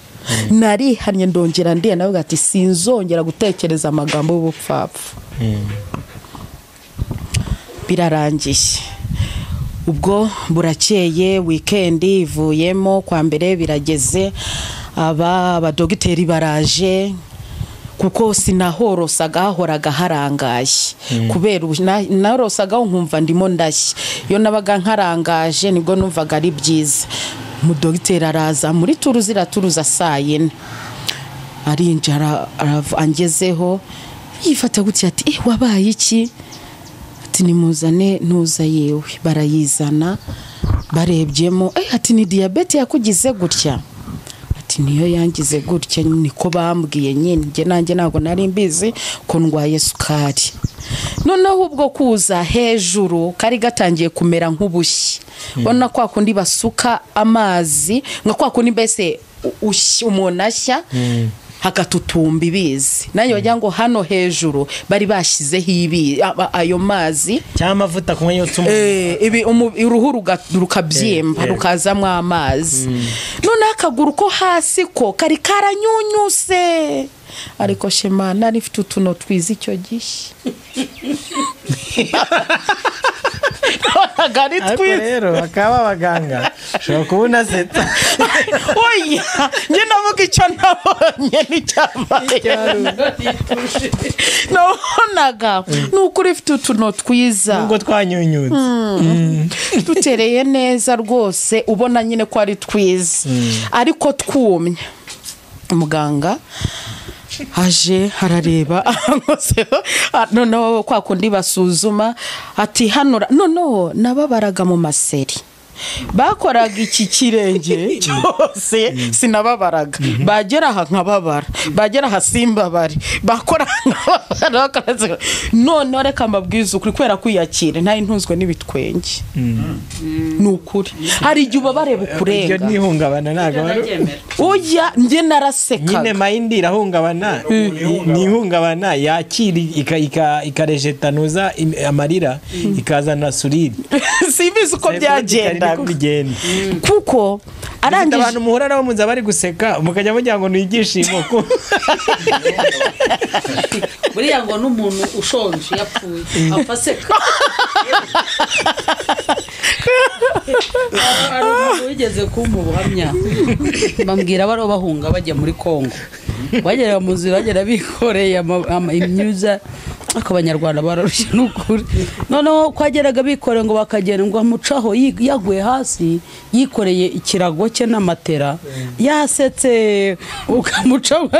narihannye ndongera ndiyana bavuga ati sinzongera gutekereza amagambo y'ubupfapfa birarangiye ubwo burakeye weekend ivuyemo kwa mbere birageze abadogiteri baraje kuko sinahorosaga hahoraga harangaye kubera narorosaga nkumva ndimo ndashya iyo nabaga nkarangaje nibwo numvaga ari byiza umudogiteri araza muri turuza saa yine arinjara angezeho yifata gutya ati wabaye iki ati nimuzane ntuza yewe barayizana barebyemo ati ni diyabete yakugize gutya ati niyo yangize gutya niko bambwiye nyine nge nanjye ntabwo nari mbizi ko ndwaye sukari noneho ubwo kuza hejuru kari gatangiye kumera nk'ubushyi ubona kwa kundi basuka amazi nka kwa kundi mbese umuntu ashya hakatutumba ibizi nanjye wagira ngo hano hejuru bari bashyizeho ayo mazi cyangwa amavuta kumwe yotse uruhu rukabyimba rukazamo amazi noneho akaguru ko hasi ko kari karanyunyuse ariko shema nari mfite utuno twiza icyo gihe nagari twiza rero bakaba abaganga ushobora kubona seta oya njye navuga icyo nabonye n'icyambaye nabonaga ni ukuri mfite utuno twiza nubwo twanyunyutse dutereye neza rwose ubona nyine ko ari twiza ariko twumye umuganga aje harareba noneho kwa kundi basuzuma ati hano noneho nababaraga mu maseri bakoraga iki kirenge cyose sinababaraga bagera aha nkababara bagera aha simbabare bakora nkababara none reka mbabwize ukuri kubera kwiyakira ntari ntunzwe n'ibitwenge ni ukuri hari igihe uba bareba ukurenga iryo nihungabana ntabwo oya njye narasekaga nyine mayindi irahungabana ni ihungabana yakira ikarejetanuza amarira ikazana suriri simbizi uko byagenda kuko arangije abantu muhura nabo munza bari guseka mukajya mugira ngo nigishimo ko buriya ngo n'umuntu ushonje yapfuye afaseka ari umuntu wigeze kumpa ubuhamya bambwira baro bahunga bajya muri Kongo bagera mu nzira bagera bikoreye imyuza akabanyarwanda bararushye n'ukuri noneho kwageraga bikoreye ngo bakagenda ngo amucaho yaguye hasi yikoreye ikirago cye n'amatera yasetse ukamucaho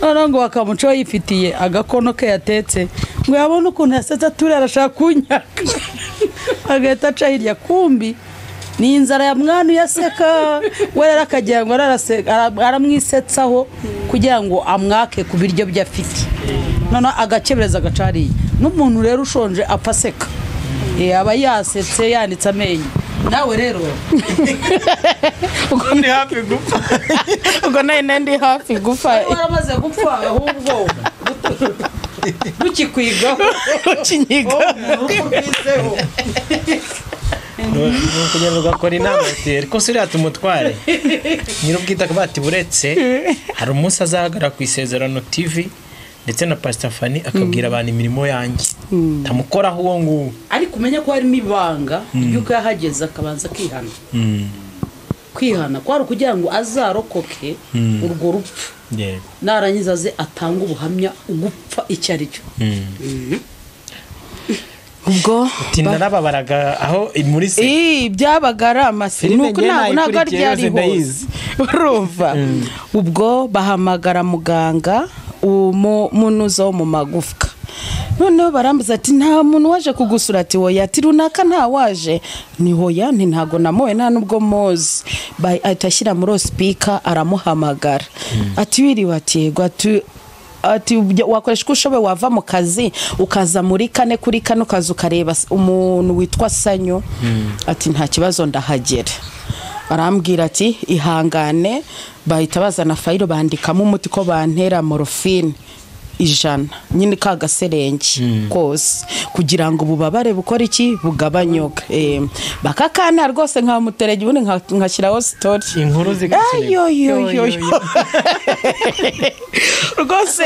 noneho ngo bakamucaho yifitiye agakono ke yatetse ngo yabone ukuntu yasetse aturi arashaka kunyaka agahita aca hirya kumbi ni inzara ya mwana yaseka we rero akagira ngo aramwisetsaho kugira ngo amwake ku biryo bye afite noneho agakebereza agacariye n'umuntu rero ushonje apaseka aba yasetse yanitse amenyo nawe rero ubwo ndi hafi gupfa ubwo nayo ndi hafi gupfa waramaze gupfa ahubwo dukikwigaho ukinyigaho kugenda ugakora inama ariko si uriya tumutware nyir'ubwite akaba ati buretse hari umunsi azahagarara ku isezerano TV ndetse na Pastor Fanny akabwira abantu imirimo yanjye tamukoraho uwo nguwo ariko umenya ko harimo ibanga ry'uko yahageze akabanza kwihana kwihana kwari kugira ngo azarokoke urwo rupfu narangiza aze atanga ubuhamya ugupfa icyo ari cyo ubwo tinarababaraga aho muri se byabaga ari amasi nuko ntabwo ari byari hose urumva ubwo bahamagara muganga umunuza wo mu magufwa noneho barambuza ati nta muntu waje kugusura ati hoya ati runaka nta waje ni hoya ntago namowe nta nubwo mozi ahita muri speaker aramuhamagara ati wiriwe ati yego ati wakoresha uko ushoboye wava mu kazi ukaza muri kane kuri kane ukaza ukareba umuntu witwa Sanyu ati nta kibazo ndahagera arambwira ati ihangane bahita bazana fayiro bandikamo umuti ko bantera morphine 100 nyine ka gaserenge kose kugira ngo ububabare bukora iki bugabanyuka bakakana rwose nka muterege ubundi nkashyiraho story inkuru yo rwose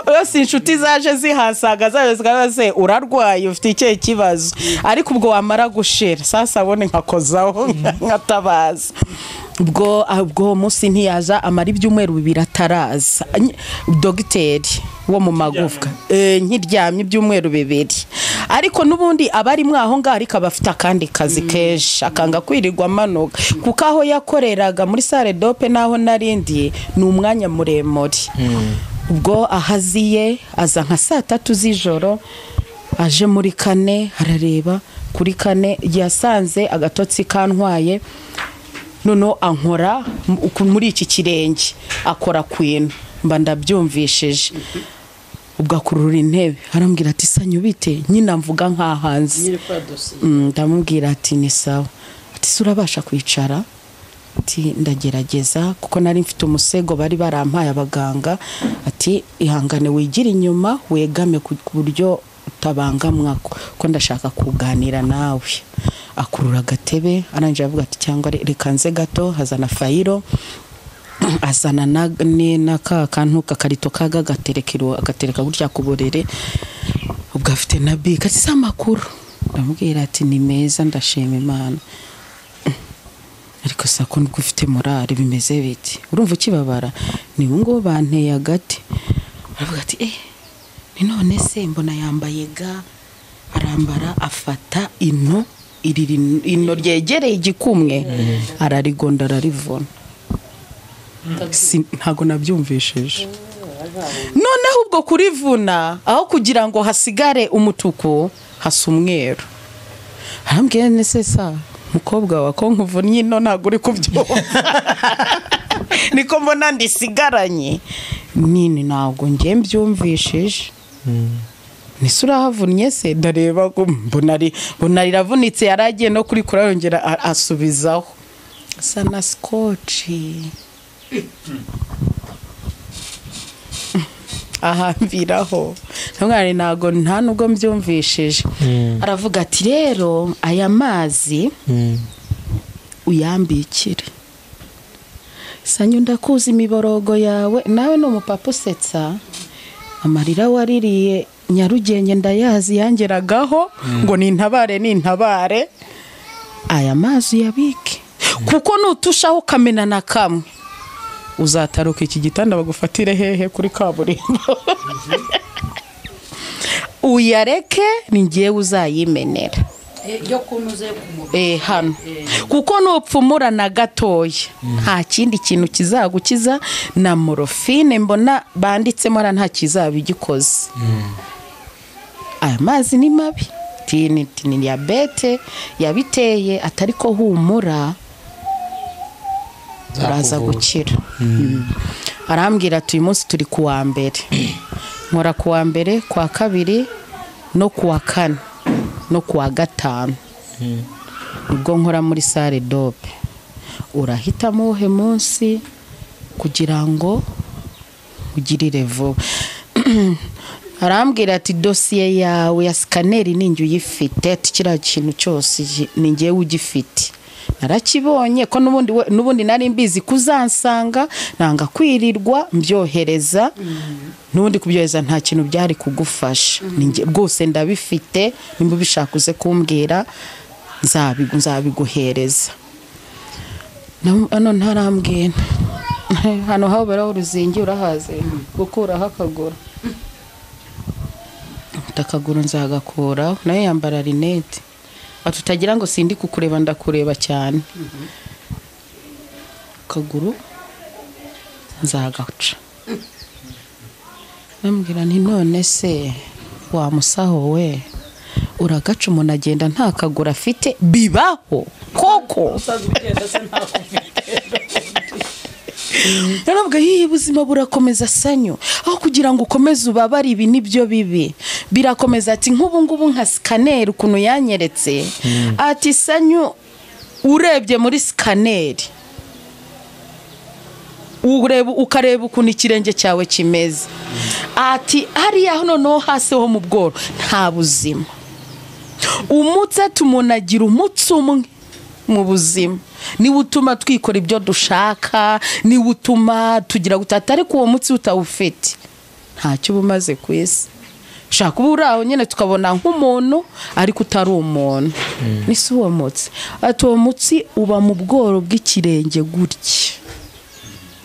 yose inshuti zaje zihasaga zaje urarwaye ufite icyo kibazo ariko ubwo wamara gushira sasa abone nkakozaho nkatabaza ubwo munsi ntiyaza amara ibyumweru 2 ataraza dogiteri wo mu magufwa nkiryamye ibyumweru 2 ariko nubundi abari mwaho ngaho ariko abafite akandi kazi kenshi akanga kwirirwa manoga kuko aho yakoreraga muri salle dope naho narindi ni umwanya muremure ubwo ahaziye aza nka 3 z'ijoro aje muri 4 arareba kuri 4 yasanze agatotsi kantwaye nono ankora muri iki kirenge akora kwino mba ndabyumvishije ubwo akurura intebe arambwira ati Sanyu bite nyina mvuga nkahanze ndamubwira ati ni sawa ati surabasha kwicara ati ndagerageza kuko nari mfite umusego bari barampaye abaganga ati ihangane wigira inyuma wegame ku buryo utabangamwa ko ndashaka kuganira nawe akurura gatebe aranje avuga ati cyangwa reka nze gato hazana fayiro azana na kantu kakarito kaga gatereka gutya kuborere ubwo afite na bika ati samakuru ndamubwira ati ni meza ndashima Imana ariko sako nubwo ufite morale bimeze biti urumva ukibabara ni ngo banteye agati aravuga ati ni none se mbona yambaye ga arambara afata ino ryegereye igikumwe ararigonda ararivuna ntago nabyumvishije noneho ubwo kurivuna aho kugira ngo hasigare umutuku hasa umweru arambwiye nese sa mukobwa wa ko nkuvunnye ino ntago uri kubyumva niko mbona ndisigaranye nini ntago ngiye mbyumvishije nisura havunnye se ndareba ko mbona riravunitse yaragiye no kuri kurayongera asubizaho sana scotch ahambiraho ntabwo nta nubwo mbyumvishije aravuga ati rero aya mazi uyambikire Sanyu ndakuzi imiborogo yawe nawe ni umupapa usetsa amarira waririye Nyarugenge ndayazi yangeragaho ngo nintabare aya mazi yabike kuko nutushaho kamena na kamwe uzataruka iki gitanda bagufatire hehe kuri kaburimbo uyareke ningiye uzayimenera yo kunuze kumubiri hano kuko nupfumura na gatoya nta kindi kintu kizagukiza na morphine mbona banditsemo ara nta kizabigikoze aya mazi ni mabi tini diabete yabiteye atari ko humura uraza gukira arambwira ati uyu munsi turi kuwa mbere nkora kuwa mbere kwa kabiri no kuwa kane no kuwa gatanu ubwo nkora muri salle dope urahitamo uhe munsi kugira ngo ugirire vuba arambwira ati dosiye yawe ya scanner ninjye uyifite kiriya kintu cyose ninjye ugifite narakibonye ko nubundi nari mbizi kuzansanga nanga kwirirwa mbyohereza nubundi kubyohereza nta kintu byari kugufasha ninjye rwose ndabifite nimba bishaka uze kumbwira nzabiguhereza none ntarambwira hano haho baraho uruzingi urahaze gukuraho akaguru akaguru nzagakuraho nayo yambara rinete atutagira ngo sindi kukureba ndakureba cyane akaguru nzagaca nambwira nti none se wa musaho we uragaca umuntu agenda nta kaguru afite bibaho koko naravuga ubuzima burakomeza Sanyu aho kugira ngo ukomeze ubabare ibi nibyo bibi birakomeza ati nk'ubu ngubu nka scanner ukuntu yanyeretse ati Sanyu urebye muri scanner ukareba ukuntu ikirenge cyawe kimeze ati hariya noneho hasi ho mu bworo nta buzima umutse tumunagira umutsi umwe mu buzima niwe utuma twikora ibyo dushaka niwe utuma tugira gutata ariko uwo mutsi utawufite ntacyo ubumaze ku isi ushaka uba uri aho nyine tukabona nk'umuntu ariko utari umuntu nisi uwo mutsi ati uwo mutsi uba mu bworo bw'ikirenge gutya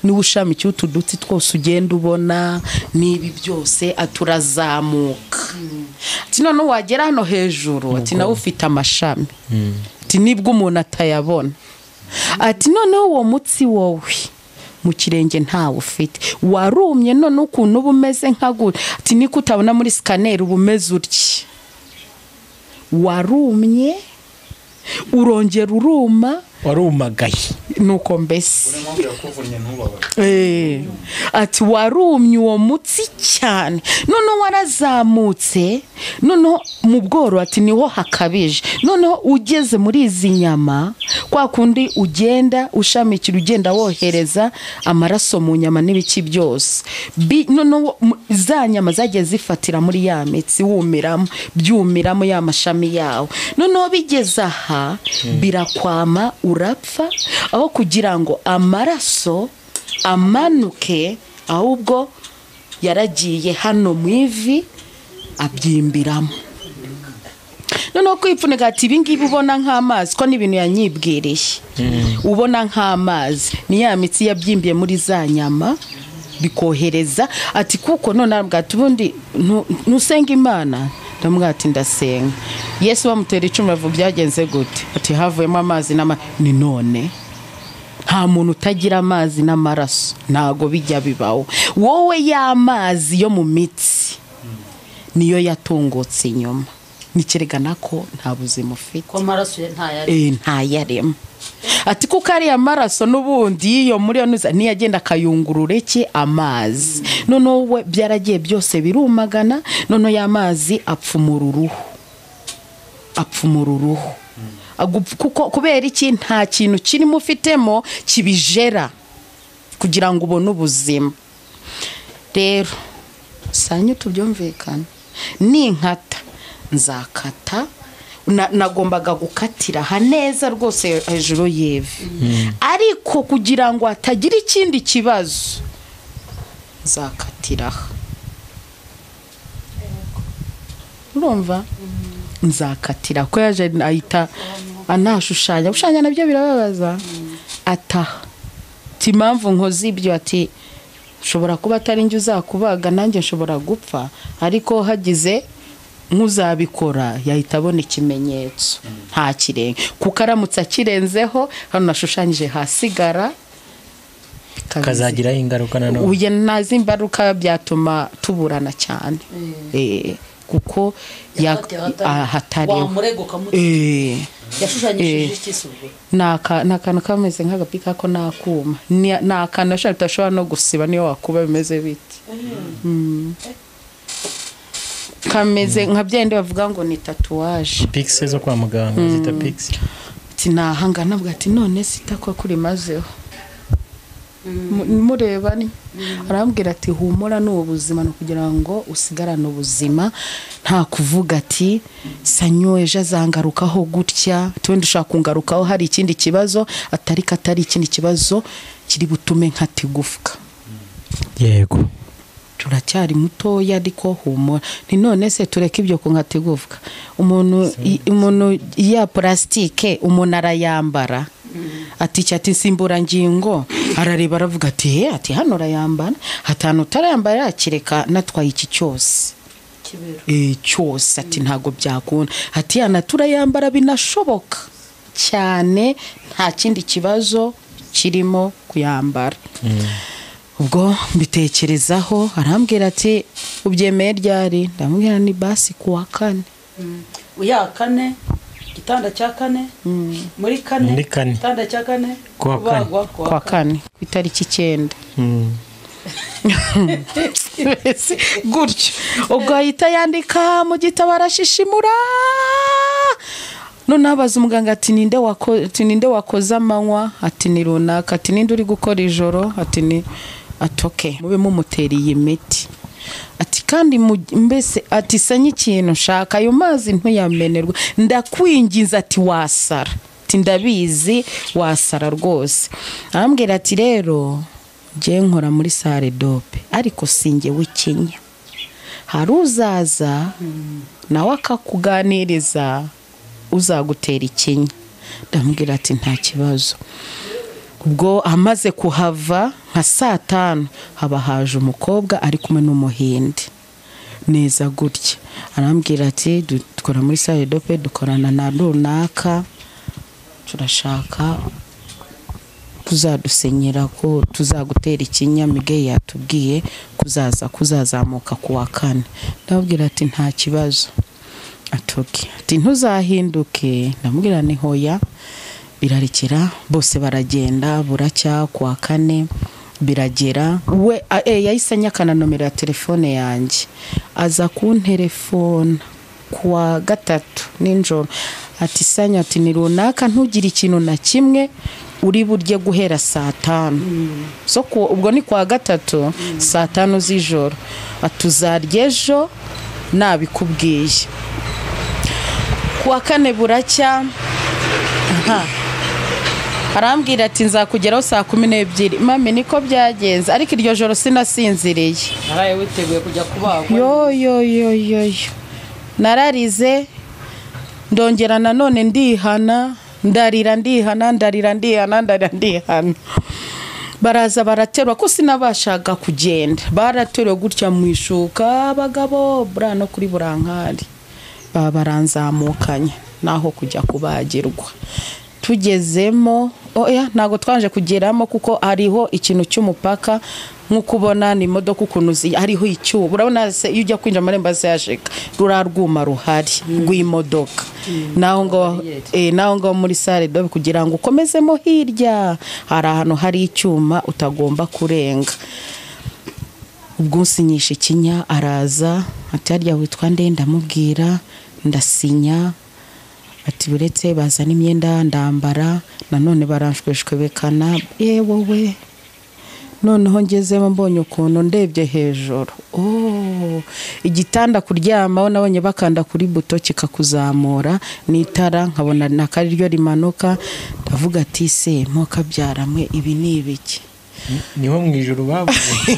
niba ushami cy'utu duti twose ugenda ubona n'ibi byose aturazamuka ati none wagera hano hejuru ati nawe ufite amashami ati nibwo umuntu atayabona ati noneho uwo mutsi wowe mu kirenge ntawe ufite warumye none ukuntu uba umeze nka gutya ati niko utabona muri sikaneri uba umeze utya warumye urongera uruma warumagaye nuko mbese ati warumye uwo mutsi cyane noneho warazamutse noneho mu bworo ati niho hakabije noneho ugeze muri izi nyama kwa kundi ugenda ushamikira ugenda wohereza amaraso mu nyama n'ibiki byose noneho za nyama zagiye zifatira muri ya mitsi wumiramo byumiramo ya mashami yawo noneho bigeze aha birakwama urapfa aho kugira ngo amaraso amanuke ahubwo yaragiye hano mu ivi abyimbiramo noneho kwipfunika ati ibingibi ubona nk'amazi ko n'ibintu yanyibwiriye ubona nk'amazi ni ya mitsi yabyimbiye muri za nyama bikohereza ati kuko none arabwati ubundi nusenga Imana ndamubwira ati ndasenga Yesu bamutera icumu bavuga byagenze gute ati havuyemo amazi ni none nta muntu utagira amazi n'amaraso ntago bijya bibaho wowe y'amazi yo mu mitsi niyo yatungutse inyuma nikeregana ko nta buzima ufite ko amaraso ntayarema ati kuko ari amaraso n'ubundi iyo muri yo ntiyagenda akayungurura iki amazi noneho we byaragiye byose birumagana noneho y'amazi apfumura uruhu kuko kubera iki nta kintu kirimo ufitemo kibijera kugira ngo ubone ubuzima rero Sanyu tubyumvikana ninkata nzakata nagombaga gukatira haneza rwose hejuru y'ivi ariko kugira ngo hatagira ikindi kibazo nzakatira urumva nzakatira ko yaje ahita anashushanya gushanya nabyo birababaza ataha ati impamvu nkoze ibyo ati ushobora kuba atari njye uzakubaga nanjye nshobora gupfa ariko hagize nk'uzabikora yahita abona ikimenyetso nta kirenge kuko aramutse akirenzeho hano nashushanyije hasigara kazagiraho ingaruka nanone uye nazi imbaruka byatuma tuburana cyane kuko hatari yashushanyishije ikisugo nakantu kameze nk'agapika ko nakuma nakantu ashobora no gusiba niyo wakuba bimeze biti kameze nka byende bavuga ngo ni tatuwaje pixie zo kwa muganga zita pixie ati nahangana bwa ati none sitakwa kuri mazeho mureba ni arambwira ati humura n'ubu buzima no kugira ngo usigarane ubuzima nta kuvuga ati Sanyu ejo azangarukaho gutya twende ushaka kungarukaho hari ikindi kibazo atari ikindi kibazo kiri butume nkatigufwa yego turacyari mutoya ariko humura ni none se tureke ibyo kunkatigufwa umuntu ya plastike umuntu arayambara ati cyati simbura ngingo arareba aravuga ati hano rayambana hatanu tarayambara yakireka natwaye iki cyose cyose ati ntago byakunda ati yana turayambara binashoboka cyane nta kindi kibazo kirimo kuyambara ubwo mbitekerezaho arambwira ati ubyemeye ryari ndamubwira ni basi kuwa kane uya kane gitanda cya kane muri kane gitanda cya kane kwa kane ku itariki 9 gutyo ubwo ahita yandika mu gitabo arashishimura none abaza umuganga ati ninde wakoze amanywa ati ni runaka ati ninde uri gukora ijoro ati ni atoke mube mumuteriye imiti ati kandi mbese ati Sanyu ikintu nshaka ayo mazi ntuyamenerwa ndakwingiza ati wasara ati ndabizi wasara rwose arambwira ati rero je nkora muri sale dope ariko singe w'ikinya hari uzaza nawe akakuganiriza uzagutera ikinya. Ndamubwira ati nta kibazo. Ubwo amaze kuhava nka 5:00 haba haje umukobwa ari kumwe n'umuhindi neza gutya, arambwira ati dukora muri salle dope, dukorana na runaka, turashaka kuzadusenyera ko tuzagutera ikinya. Mige yatubwiye kuzazamuka ku wa 4. Ndabwira ati nta kibazo. Ati ntuzahinduke. Ndamubwira ni hoya. Birarekera bose baragenda, buracya ku wa 4 biragera. We yahise anyakana nomero ya telefone yanjye, aza kunterefona ku wa 3 ninjoro. Ati Sanyu, ati ni runaka, ntugire ikintu na kimwe uri burye guhera 5:00. So ubwo ni kwa 3 5:00 z'ijoro. Atuzarya ejo nabikubwiye. Ku wa 4 buracya. Arambwira ati nzakugeraho 12:00. Mami niko byagenze, ariko iryo joro sinasinziriye. naraye witeguye kujya kubagwa. Yo. Nararize ndongera nanone ndihana, ndarira ndihana. Baraza baraterwa ko sinabashaga kugenda. Baraterwa gutya mu ishuka, abagabo burano kuri burankari. Baranzamukanye naho kujya kubagirwa. Tugezemo ntago twanje kugeramo kuko hariho ikintu cy'umupaka, nkuko ubona ni imodoka ukuntu hariho icyubu. Urabona se iyo ujya kwinjira amarembo azashika rurarwuma ruhari rw'imodoka. Naho ngo muri salle dobe kugira ngo ukomezemo hirya hari ahantu hari icyuma utagomba kurenga. Ubwo nsinyisha ikinya, araza ati harya witwa nde? Ndamubwira, ndasinya. Ati buretse bazana imyenda ndambara, nanone baranshweshwebekana. Wowe noneho ngezemo mbonye ukuntu ndebye hejuru, igitanda kuryamaho nabonye bakanda kuri buto kikakuzamura n'itara, nkabona nakariryo rimanuka. Ndavuga ati se moka byaramwe ibi ni ibiki? Niho mu ijuru bavuze.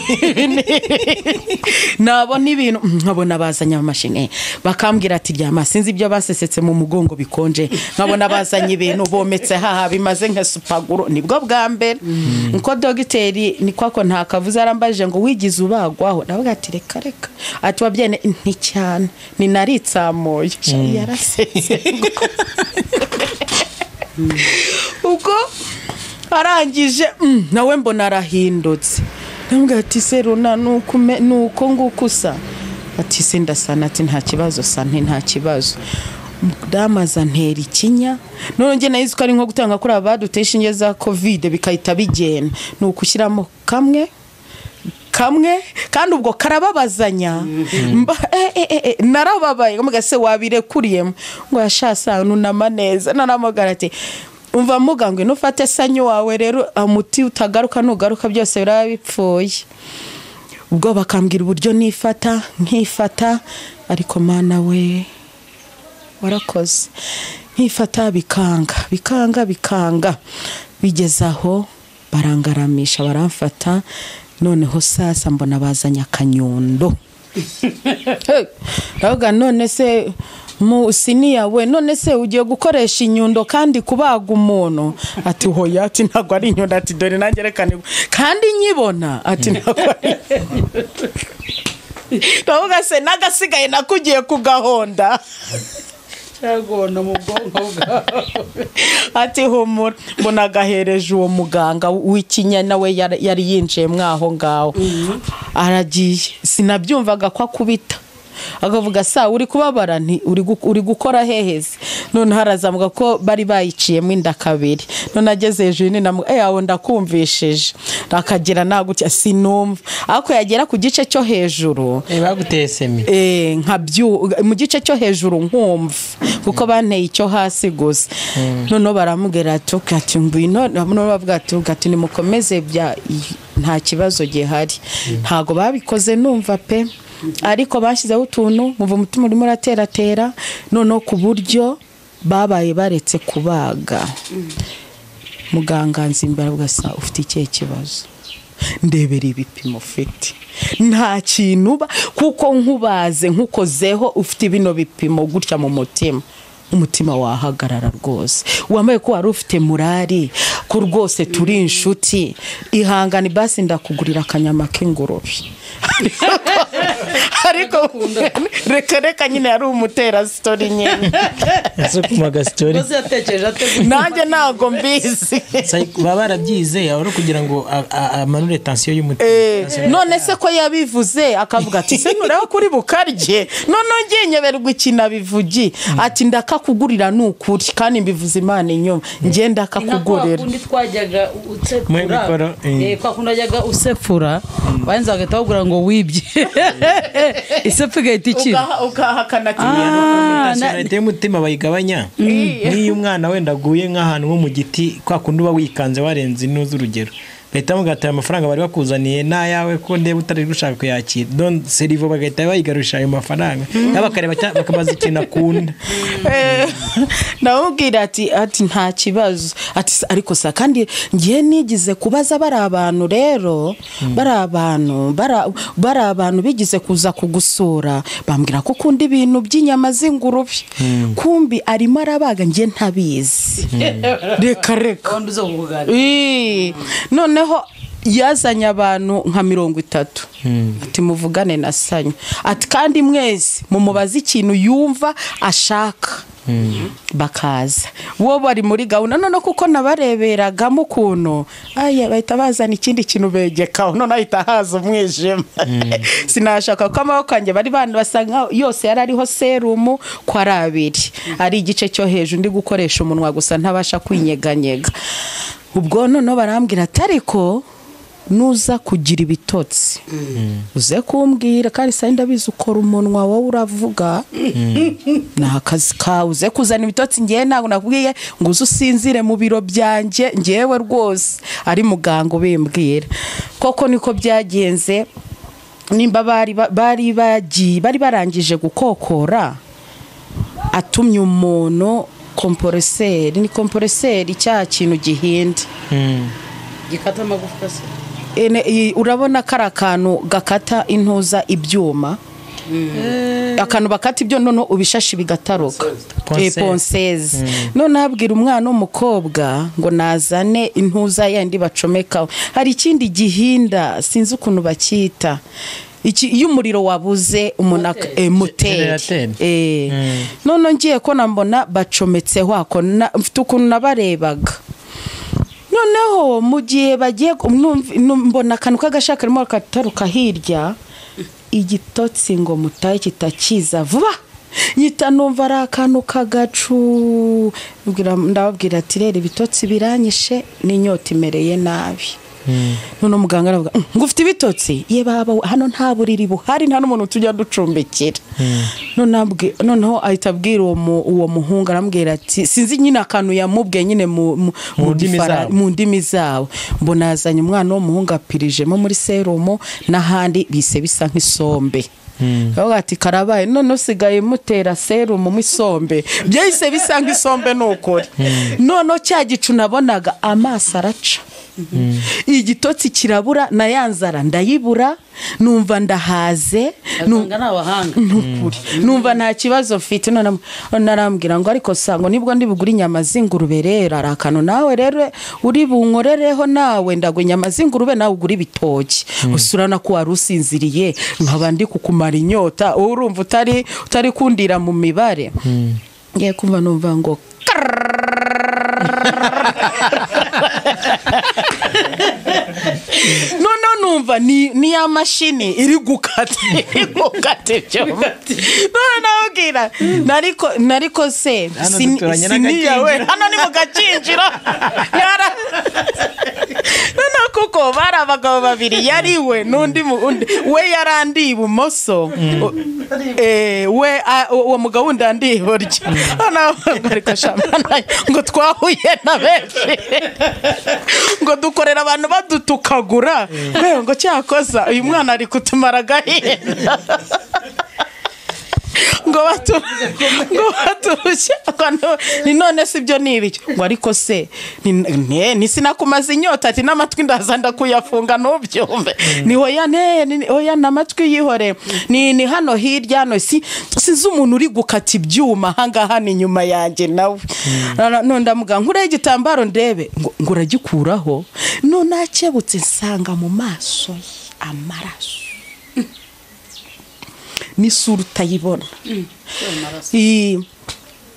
Nabona ibintu nkabona bazanye amashini, bakambwira ati ryama, sinzi ibyo basesetse mu mugongo bikonje. Nkabona bazanye ibintu bometse haha bimaze nka supaguru. Nibwo bwa mbere nko dogiteri ni kwako nta kavuze, arambaje ngo wigize ubagwaho. Ndavuga ati reka. Ati wabyene nti cyane ni naritsamoye. Yarasetse. Ubwo arangije nawe mbona arahindutse. Ndambwira ati se runa nuko ngukusa. Ati se ndasana. Ati nta kibazo sante, nta kibazo. Damaza ntera ikinya. None nge nayize ko ari nko gutanga kuri abaduteye inshinge za covid bikahita bigena. Nuko ushyiramo kamwe kandi ubwo karababazanya. Narababaye ngo se wabirekuriyemo ngo yashasa nunama neza. Naramagara ati umva mugangwe nufate Sanyu wawe rero umuti utagaruka nugaruka byose biraba bipfuye. Ubwo bakambwira uburyo nkifata, ariko Mana we warakoze. Nkifata bikanga bigezaho barangaramisha baramfata. Noneho sasa mbona bazanya akanyundo. Ndavuga none se musiniya we, none se ugiye gukoresha inyundo kandi kubaga umuntu? Ati hoya. Ati ntago ari inyundo. Ati dore nangerekane kandi nyibona. Ati ntago ari. Ndavuga se nagasigaye nakugiye kugahonda. Cyagona mu bwonko bwawe. Ati humura. Mbona gahereje uwo muganga w'ikinya nawe yari yinjiye mwaho ngaho. Aragiye. Sinabyumvaga ko akubita. Agavuga sa uri kubabara nti uri gukora heheze. None harazamuka ko bari bayiciyemo inda kabiri. None ageze hejuru ni yawe ndakumvishije. Akagira nagutya sinumva. Ako yagera ku gice cyo hejuru. Baguteye semi. Mu gice cyo hejuru nkumva. Kuko banteye icyo hasi gusa. None baramubwira ati ngwino. None bavuga ati nimukomeze bya nta kibazo gihari. Ntago babikoze numva pe. Ariko bashyizeho utuntu muva umutima urimo urateratera. Noneho ku buryo babaye baretse kubaga. Muganga nzimbara bugasa ufite ikihe kibazo? Ndebera ibipimo ufite. nta kintu uba kuko nkubaze nkukozeho ufite bino bipimo gutya mu mutima umutima wahagarara rwose wambaye ko wari ufite murari ko rwose turi inshuti ihangane basi ndakugurira akanyama k'ingurube ariko reka nyine yari umutera story nyine ese kumaga story bose yatekereje ate nanjye ntago mbizi baba barabyize aho kugira ngo amanure tension y'umutima none se ko yabivuze akavuga ati se nureho kuri bukarye none ngenyeberwa ikina bivugi ati ndakakugurira nukuri kandi mbivuze Imana inyuma nge ndakakugurira kundi twajyaga utsepfura kwa kunajyaga usepfura banza bagahita ngo wibye isepfu gahita ikira ukahakana kimwe leta y'umutima bayigabanya niyo umwana wenda aguye nk'ahantu nko mu giti kwa kundi uba wikanze warenze inuza urugero leta mugataye amafaranga bari bakuzaniye n'ayawe ko ndeba utari gushaka kuyakira don serivo bagahita bayigarusha ayo mafaranga y'abakareba bakabaza ikintu akunda nawubwira ati nta kibazo ati ariko sa kandi ngiye nigize kubaza bari abantu rero bari abantu bigize kuza kugusura bambwira ko ukunda ibintu by'inyama z'ingurube kumbi arimo arabaga ngiye ntabizi reka none yazanye abantu nka 30 ati muvugane na Sanyu ati kandi mwese mumubaza ikintu yumva ashaka bakaza wo bari muri gahunda none kuko nabareberagamo ukuntu bahita bazana ikindi kintu begekaho none ahita haza umwijima sinashaka ko amaboko kanjye bari bandi basanga yose yarariho serumu ko ari 2 ari igice cyo hejuru ndi gukoresha umunwa gusa ntabasha kwinyeganyega ubwo none barambwira ariko nuza kugira ibitotsi uze kumbwira kandi sa ndabizi ukora umunwa wowe uravuga na akazi kawe uze kuzana ibitotsi ngiye ntago nakubwiye ngo uzusinzire mu biro byanjye ngewe rwose ari muganga ubimbwira koko niko byagenze nimba bari barangije gukokora atumye umuntu komporeseri ni komporeseri cya kintu gihinda gikata amagufwa se urabona kara kantu gakata intuza ibyuma akantu bakata ibyo none ubishashi bigataruka ponseze none abwira umwana w'umukobwa ngo nazane intuza yandi bacomekaho hari ikindi gihinda sinzi ukuntu bakita iyo umuriro wabuze umuntu moteri none ngiye ko nambona bacometseho ako mfite ukuntu nabarebaga noneho mu gihe bagiye mbona akantu k'agashaka karimo kataruka hirya igitotsi ngo mutaye kitakiza vuba nyita numva ari akantu k'agacu ndababwira ati rero ibitotsi biranyishe n'inyota imereye nabi none umuganga aravuga ngo ufite ibitotsi ye baba hano nta buriri buhari nta n'umuntu tujya ducumbikira noneho ahita abwira uwo muhungu arambwira ati sinzi nyine akantu yamubwiye nyine mu ndimi zabo mbona yazanye umwana w'umuhungu apirijemo muri serumo n'ahandi bise bisa nk'isombe aho ati karabaye none usigaye mutera serumu mu isombe byahise bisa nk'isombe n'ukuri none cya gicu nabonaga amaso araca igitotsi kirabura na yanzara ndayibura numva ndahaze numva nta kibazo mfite none narambwira ngo ariko sango nibwo ndibugura inyama z'ingurube rero arakano nawe rero uri bunkorereho nawe ndagwe inyama z'ingurube nawe ugura ibitoki usurana ko warusinziriye nkaba ndi kukumara inyota urumva utari kundira mu mibare ngiye kumva numva ngo none numva ni ya mashini iri gukata ibyo none nabwira nariko se siniyawe hano ni mu gacinjiro none kuko bari abagabo babiri yari we n'undi we yarandi ibumoso we uwo mugabo wundi andi iburyo ariko shamana ngo twahuye na benshi ngo dukorera abantu badutukagura ngo cyakoza uyu mwana ari kutumara agahinda ngo baturushye ni none si byo ni ibiki ngo ariko se ni sinakumaze inyota ati n'amatwi ndaza ndakuyafunga ntubyumve ni hoya n'amatwi yihore ni hano hirya hano sinzi umuntu uri gukata ibyuma ahangaha ni inyuma yanjye nawe none ndamuga nkureho igitambaro ndebe ngo uragikuraho none akebutse nsanga mu maso amaraso n'isura utayibona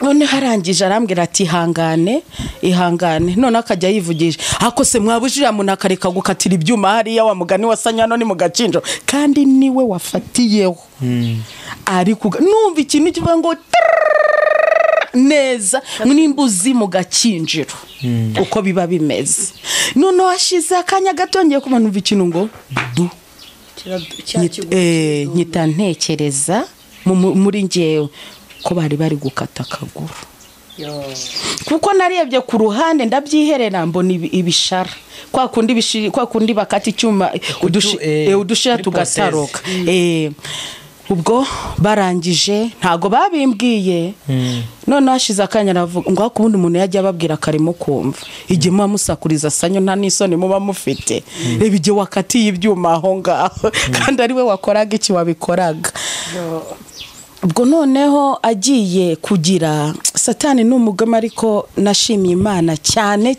none harangije arambwira ati ihangane none akajya yivugisha ako se mwabujira muntu akareka gukatira ibyuma hariya wa mugani wa Sanyu ni mu gacinjo kandi niwe wafatiyeho ariko numva ikintu kivuga ngo neza n'imbuzi mu gacinjiro uko biba bimeze none washize akanya gatongeye kuba numva ikintu ngo du nyita ntekereza muri njyewe ko bari gukata akaguru kuko narebye ku ruhande ndabyiherera mbona ibishara kwa kundi bakata icyuma udushira tugataroka ubwo barangije ntago babimbwiye none hashize akanya navuga ngo akubundi umuntu yajya ababwira karimo kumva igihe muba musakuriza Sanyu nta n'isoni muba mufite reba igihe wakatiye ibyuma aho ngaho kandi ari we wakoraga iki wabikoraga ubwo noneho agiye kugira Satani n'umugome ariko nashimiye Imana cyane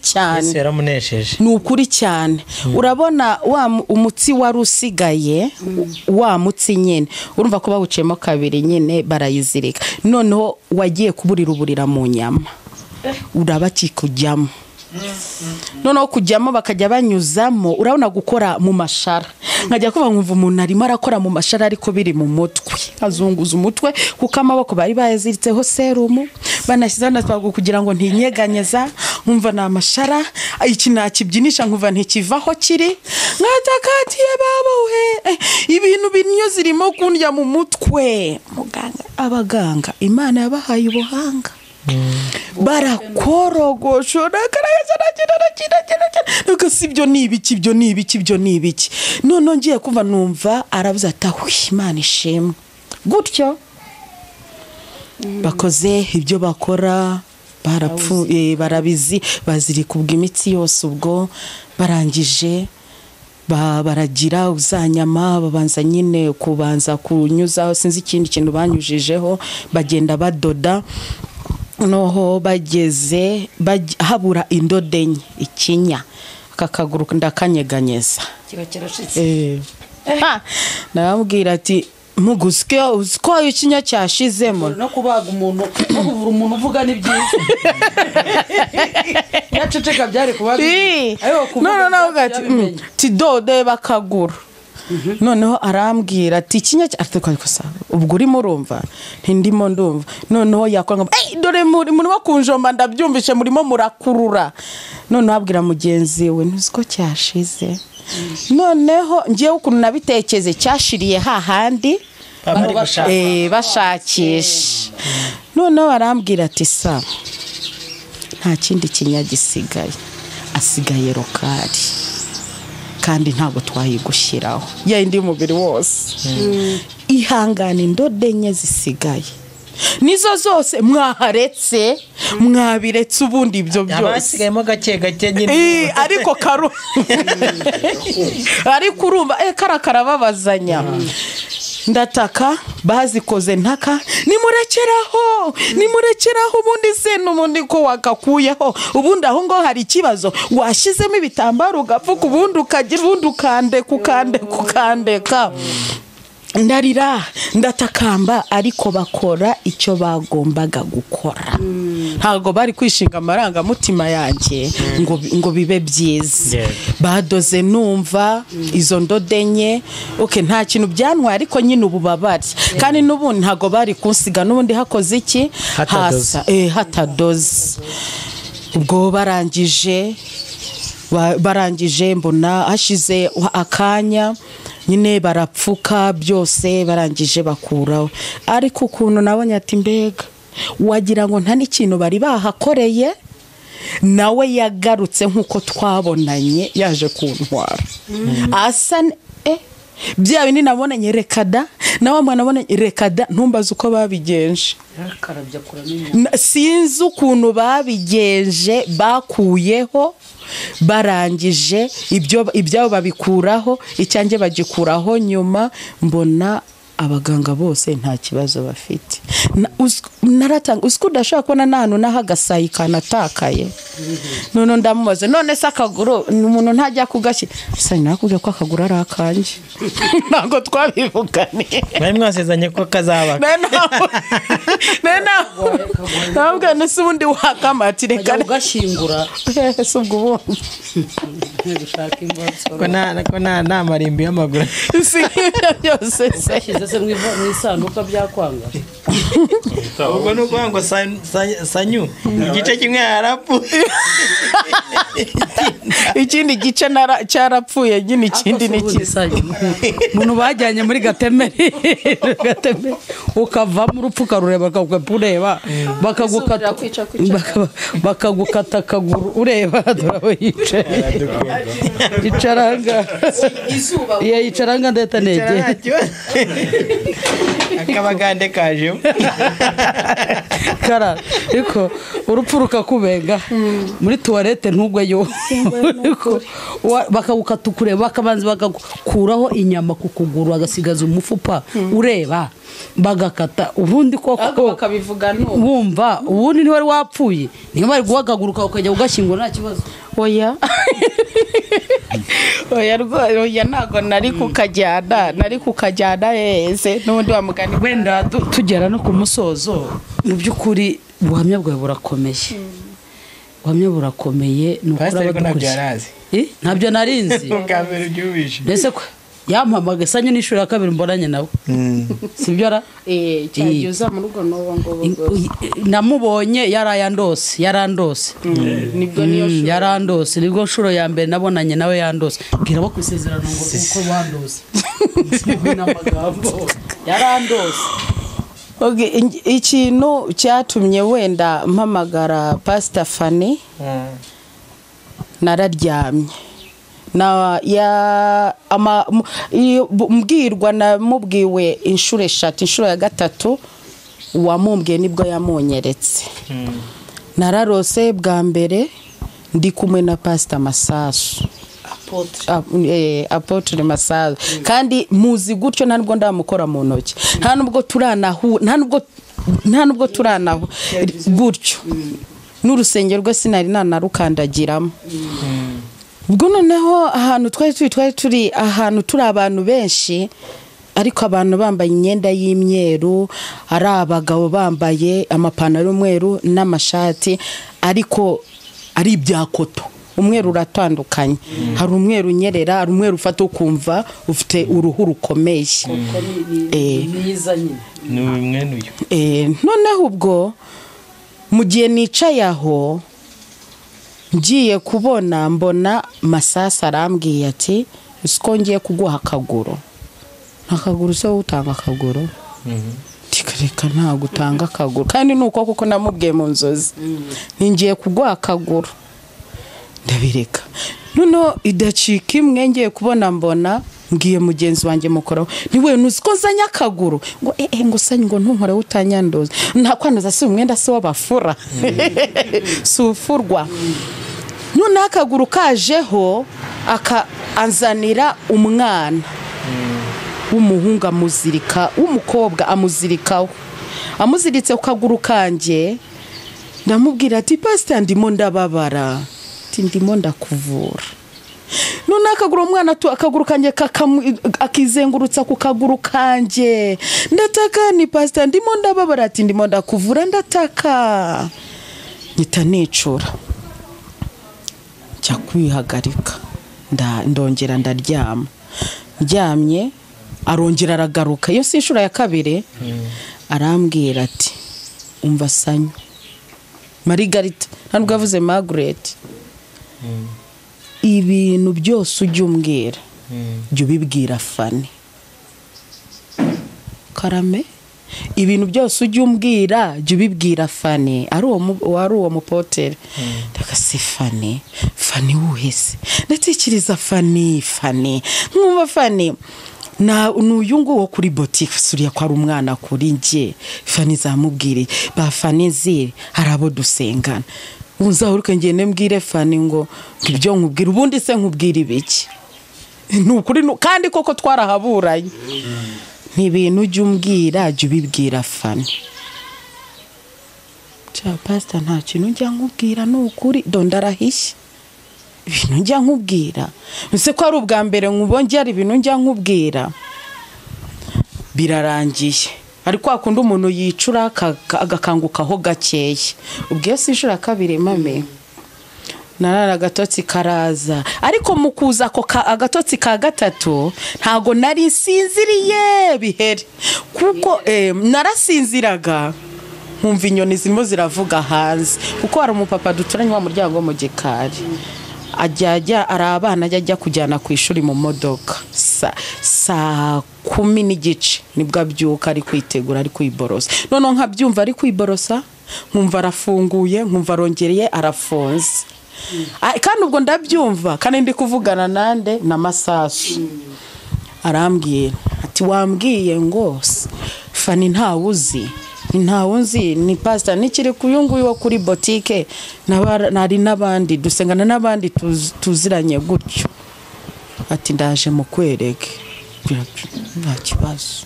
yaramunesheje ni ukuri cyane urabona wa umutsi wari usigaye wa mutsi nyine urumva ko bawuciyemo kabiri nyine barayizirika noneho wagiye kuburira mu nyama urabakikujyamo noneho kujyamo bakajya banyuzamo urabona gukora mu mashara nkajya kuba nkumva umuntu arimo arakora mu mashara ariko biri mu mutwe azunguza umutwe kuko amaboko bari bayaziritseho serumu banashyizeho natwago kugira ngo ntinyeganyeza nkumva na mashara iki nakibyinisha nkumva ntikivaho kiri nkatakatiye babowe ibintu binyo zirimo kundya mu mutwe abaganga Imana yabahaye ubuhanga barakorogoshora nuko sibyo nibiki none ngiye kuva numva aravuze atahu Imana ishimwe gutyo bakoze ibyo bakora barapfuye barabizi bazirika ubwo imitsi yose ubwo barangije baragira uzanyama babanza nyine kubanza kunyuzaho sinzi ikindi kintu banyujijeho bagenda badoda noho bageze habura indodenye ikinya akakaguru ndakanyeganyeza kiba kirashitse nababwira ati mugusike uziko ikinya cyashizemo no kubaga umuntu no kuvura umuntu uvuga ni byiza yaceceka byari kubaga ayo kuvuga no gati tidode bakaguru noneho arambwira ati ikinya cyafite ubwo urimo urumva ntindimo ndumva noneho yakwanga dore muri bakunjomba ndabyumvishe murimo murakurura noneho abwira mugenzi we ntuziko cyashize noneho ngiye ukuntu nabitekeze cyashiriye hahandi bashakisha noneho arambwira ati sa nta kindi kinya gisigaye asigaye rokari kandi ntabwo twayigushyiraho yindi umubiri wose ihangana indodenye zisigaye nizo zose mwaharetse mwabiretse ubundi ibyo byose abasigayemo gake nyine ariko ariko urumva karakarababazanya ndataka bazikoze ntaka nimurekeraho ubundi se n'ubundi ko wakakuyeho ubundi aho ngo hari ikibazo washizemo ibitambaro ugapfuka ubundi ukagira ubundi ukandeka ndarira ndatakamba ariko bakora icyo bagombaga gukora ntago bari kwishinga amarangamutima yanjye ngo bibe byiza badoze numva izo ndodenye nta kintu byantwaye ariko nyine ububabare kandi n'ubundi ntago bari kunsiga n'ubundi hakoze iki hatadoze ubwo barangije mbona hashize akanya nyine barapfuka byose barangije bakuraho ariko ukuntu nabonye ati mbega wagira ngo nta n'ikintu bari bahakoreye nawe yagarutse nk'uko twabonanye yaje kuntwara asa bya bindi nabonanye rekada nawe mwana abona reka da ntumbaze uko babigenje karabya kuramenya sinzi ukuntu babigenje bakuyeho barangije ibyabo babikuraho icyanjye bagikuraho nyuma mbona abaganga bose nta kibazo bafite naratanga usko udashaka kubona n'ahantu n'ahagasayi kanatakaye none ndamubaze none se akaguru umuntu ntajya kugashyira Sanyu nakubwiye ko akaguru ari akanje ntabwo twabivugane bari mwasezanye ko kazaba ntabwo nese ubundi wakamati reka ugashingura ese ubwo gushaka imbatso ko nta marimbi y'amaguru si byose se mu isanduka byakwanga ubwo no kwangwa Sanyu igice kimwe yarapfuye ikindi gice cyarapfuye nyine ikindi ni cyiza umuntu bajyanye muri gatemeri ukava mu rupfu karureba bakagureba bakagukata akaguru ureba dore yicaye yicaranga ndeta nege akabagande kaje kara ariko urupfu rukakubenga muri tuwarete ntugweyo bakagukata ukureba bakabanza bagakuraho inyama ku kuguru bagasigaza umufupa ureba bagakata ubundi koko bakabivuga wumva ubundi ni wari wapfuye niyo bari guhagaguruka ukajya ugashyingura nta kibazo oya oya ntago nari kukajyana heze n'ubundi wa mugani wenda tugera no ku musozo mu by'ukuri ubuhamya bwawe burakomeye ubuhamya burakomeye ni ukuri abadukuriye ntabyo narinzi mbese ko yampamaga Sanyu n'ishuri ya kabiri mbonanye nawe sibyo ra cyagiye uza mu rugo n'uwo namubonye yarandose nibwo niyo shuri yarandose nibwo nshuro ya mbere nabonanye nawe yandose bwira bo kwisezerano ngo uko wandose n'amagambo yarandose ikintu cyatumye wenda mpamagara Pastor Fanny nararyamye mbwirwa namubwiwe inshuro eshatu inshuro ya gatatu uwamumbwiye nibwo yamunyeretse nararose bwa mbere ndi kumwe na Pastor Masasu Apotre Masasu kandi muzi gutyo nta nubwo ndamukora mu ntoki nta nubwo turanaho gutyo n'urusengero rwe sinari nanarukandagiramo ubwo noneho ahantu twari turi ahantu turi abantu benshi ariko abantu bambaye imyenda y'imyeru ari abagabo bambaye amapantaro y'umweru n'amashati ariko ari ibyakoto umweru uratandukanye hari umweru unyerera hari umweru ufata ukumva ufite uruhu rukomeye noneho ubwo mu gihe nicaye aho ngiye kubona mbona Masasa arambwiye ati siko ngiye kuguha akaguru akaguru se utanga akaguru tikareka nta gutanga akaguru kandi nuko kuko namubwiye mu nzozi ningiye kuguha akaguru ndabireka noneho idacika imwe ngiye kubona mbona ngiye mugenzi wanjye mukoraho niwe nuziko nzanya akaguru ngo ngo Sanyu ngo ntunkore utanyandoza nta kwanduza si umwenda se wabafura sufurwa none akaguru kajeho anzanira umwana w'umuhungu amuzirika w'umukobwa amuzirikaho amuziritse ku kaguru kanjye ndamubwira ati Pastor ndimo ndababara ati ndimo ndakuvura none akaguru umwana akaguru kanjye akizengurutsa ku kaguru kanjye ndataka ni Pastor ndimo ndababara ati ndimo ndakuvura ndataka nyita nicura cya kwihagarika ndongera ndaryama ryamye arongera aragaruka iyo si inshuro ya kabiri arambwira ati umva Sanyu Margarita ntabwo yavuze Margaret ibintu byose ujya umbwira jya ubibwira Fanny karame ibintu byose ujya umbwira jya ubibwira Fanny ari uwo mupotere ndagase Fanny wuhese ndatekereza Fanny nkumva Fanny n'uyu nguwo kuri botike suriya ko ari umwana kuri njye Fani zamubwire ba Fani zire hari abo dusengana uzahuruke ngende mbwire Fani ngo ibyo nkubwira ubundi se nkubwira ibiki nukuri kandi koko twarahaburanye n'ibintu ujye umbwira jya ubibwira Fani pastor nta kintu njya nkubwira n'ukuri ndarahishe ibintu njya nkubwira nse ko ari ubwa mbere nkubonye ari ibintu njya nkubwira birarangiye ariko akunda umuntu yicura agakangukaho gakeya ubwiye si inshuro kabiri mame narara agatotsi karaza ariko mukuza ko agatotsi ka gatatu ntago nari sinziriye bihere kuko narasinziraga nkumva inyoni zirimo ziravuga hanze kuko hari umupapa duturanye wa muryango mu gikari ajya ari abana ajya kujyana ku ishuri mu modoka saa 10:10 nibwo abyuka ari kwitegura ari kwiborosa none nkabyumva ari kwiborosa nkumva arafunguye nkumva arongereye arafunze kandi ubwo ndabyumva kandi ndi kuvugana nande na Masasu arambwiye ati wambwiye ngo Fani ntawuzi ni pastor nikiri kuyunguye wo kuri botike nari n'abandi dusengana n'abandi tuziranye gutyo ati ndaje mu kwereke nta kibazo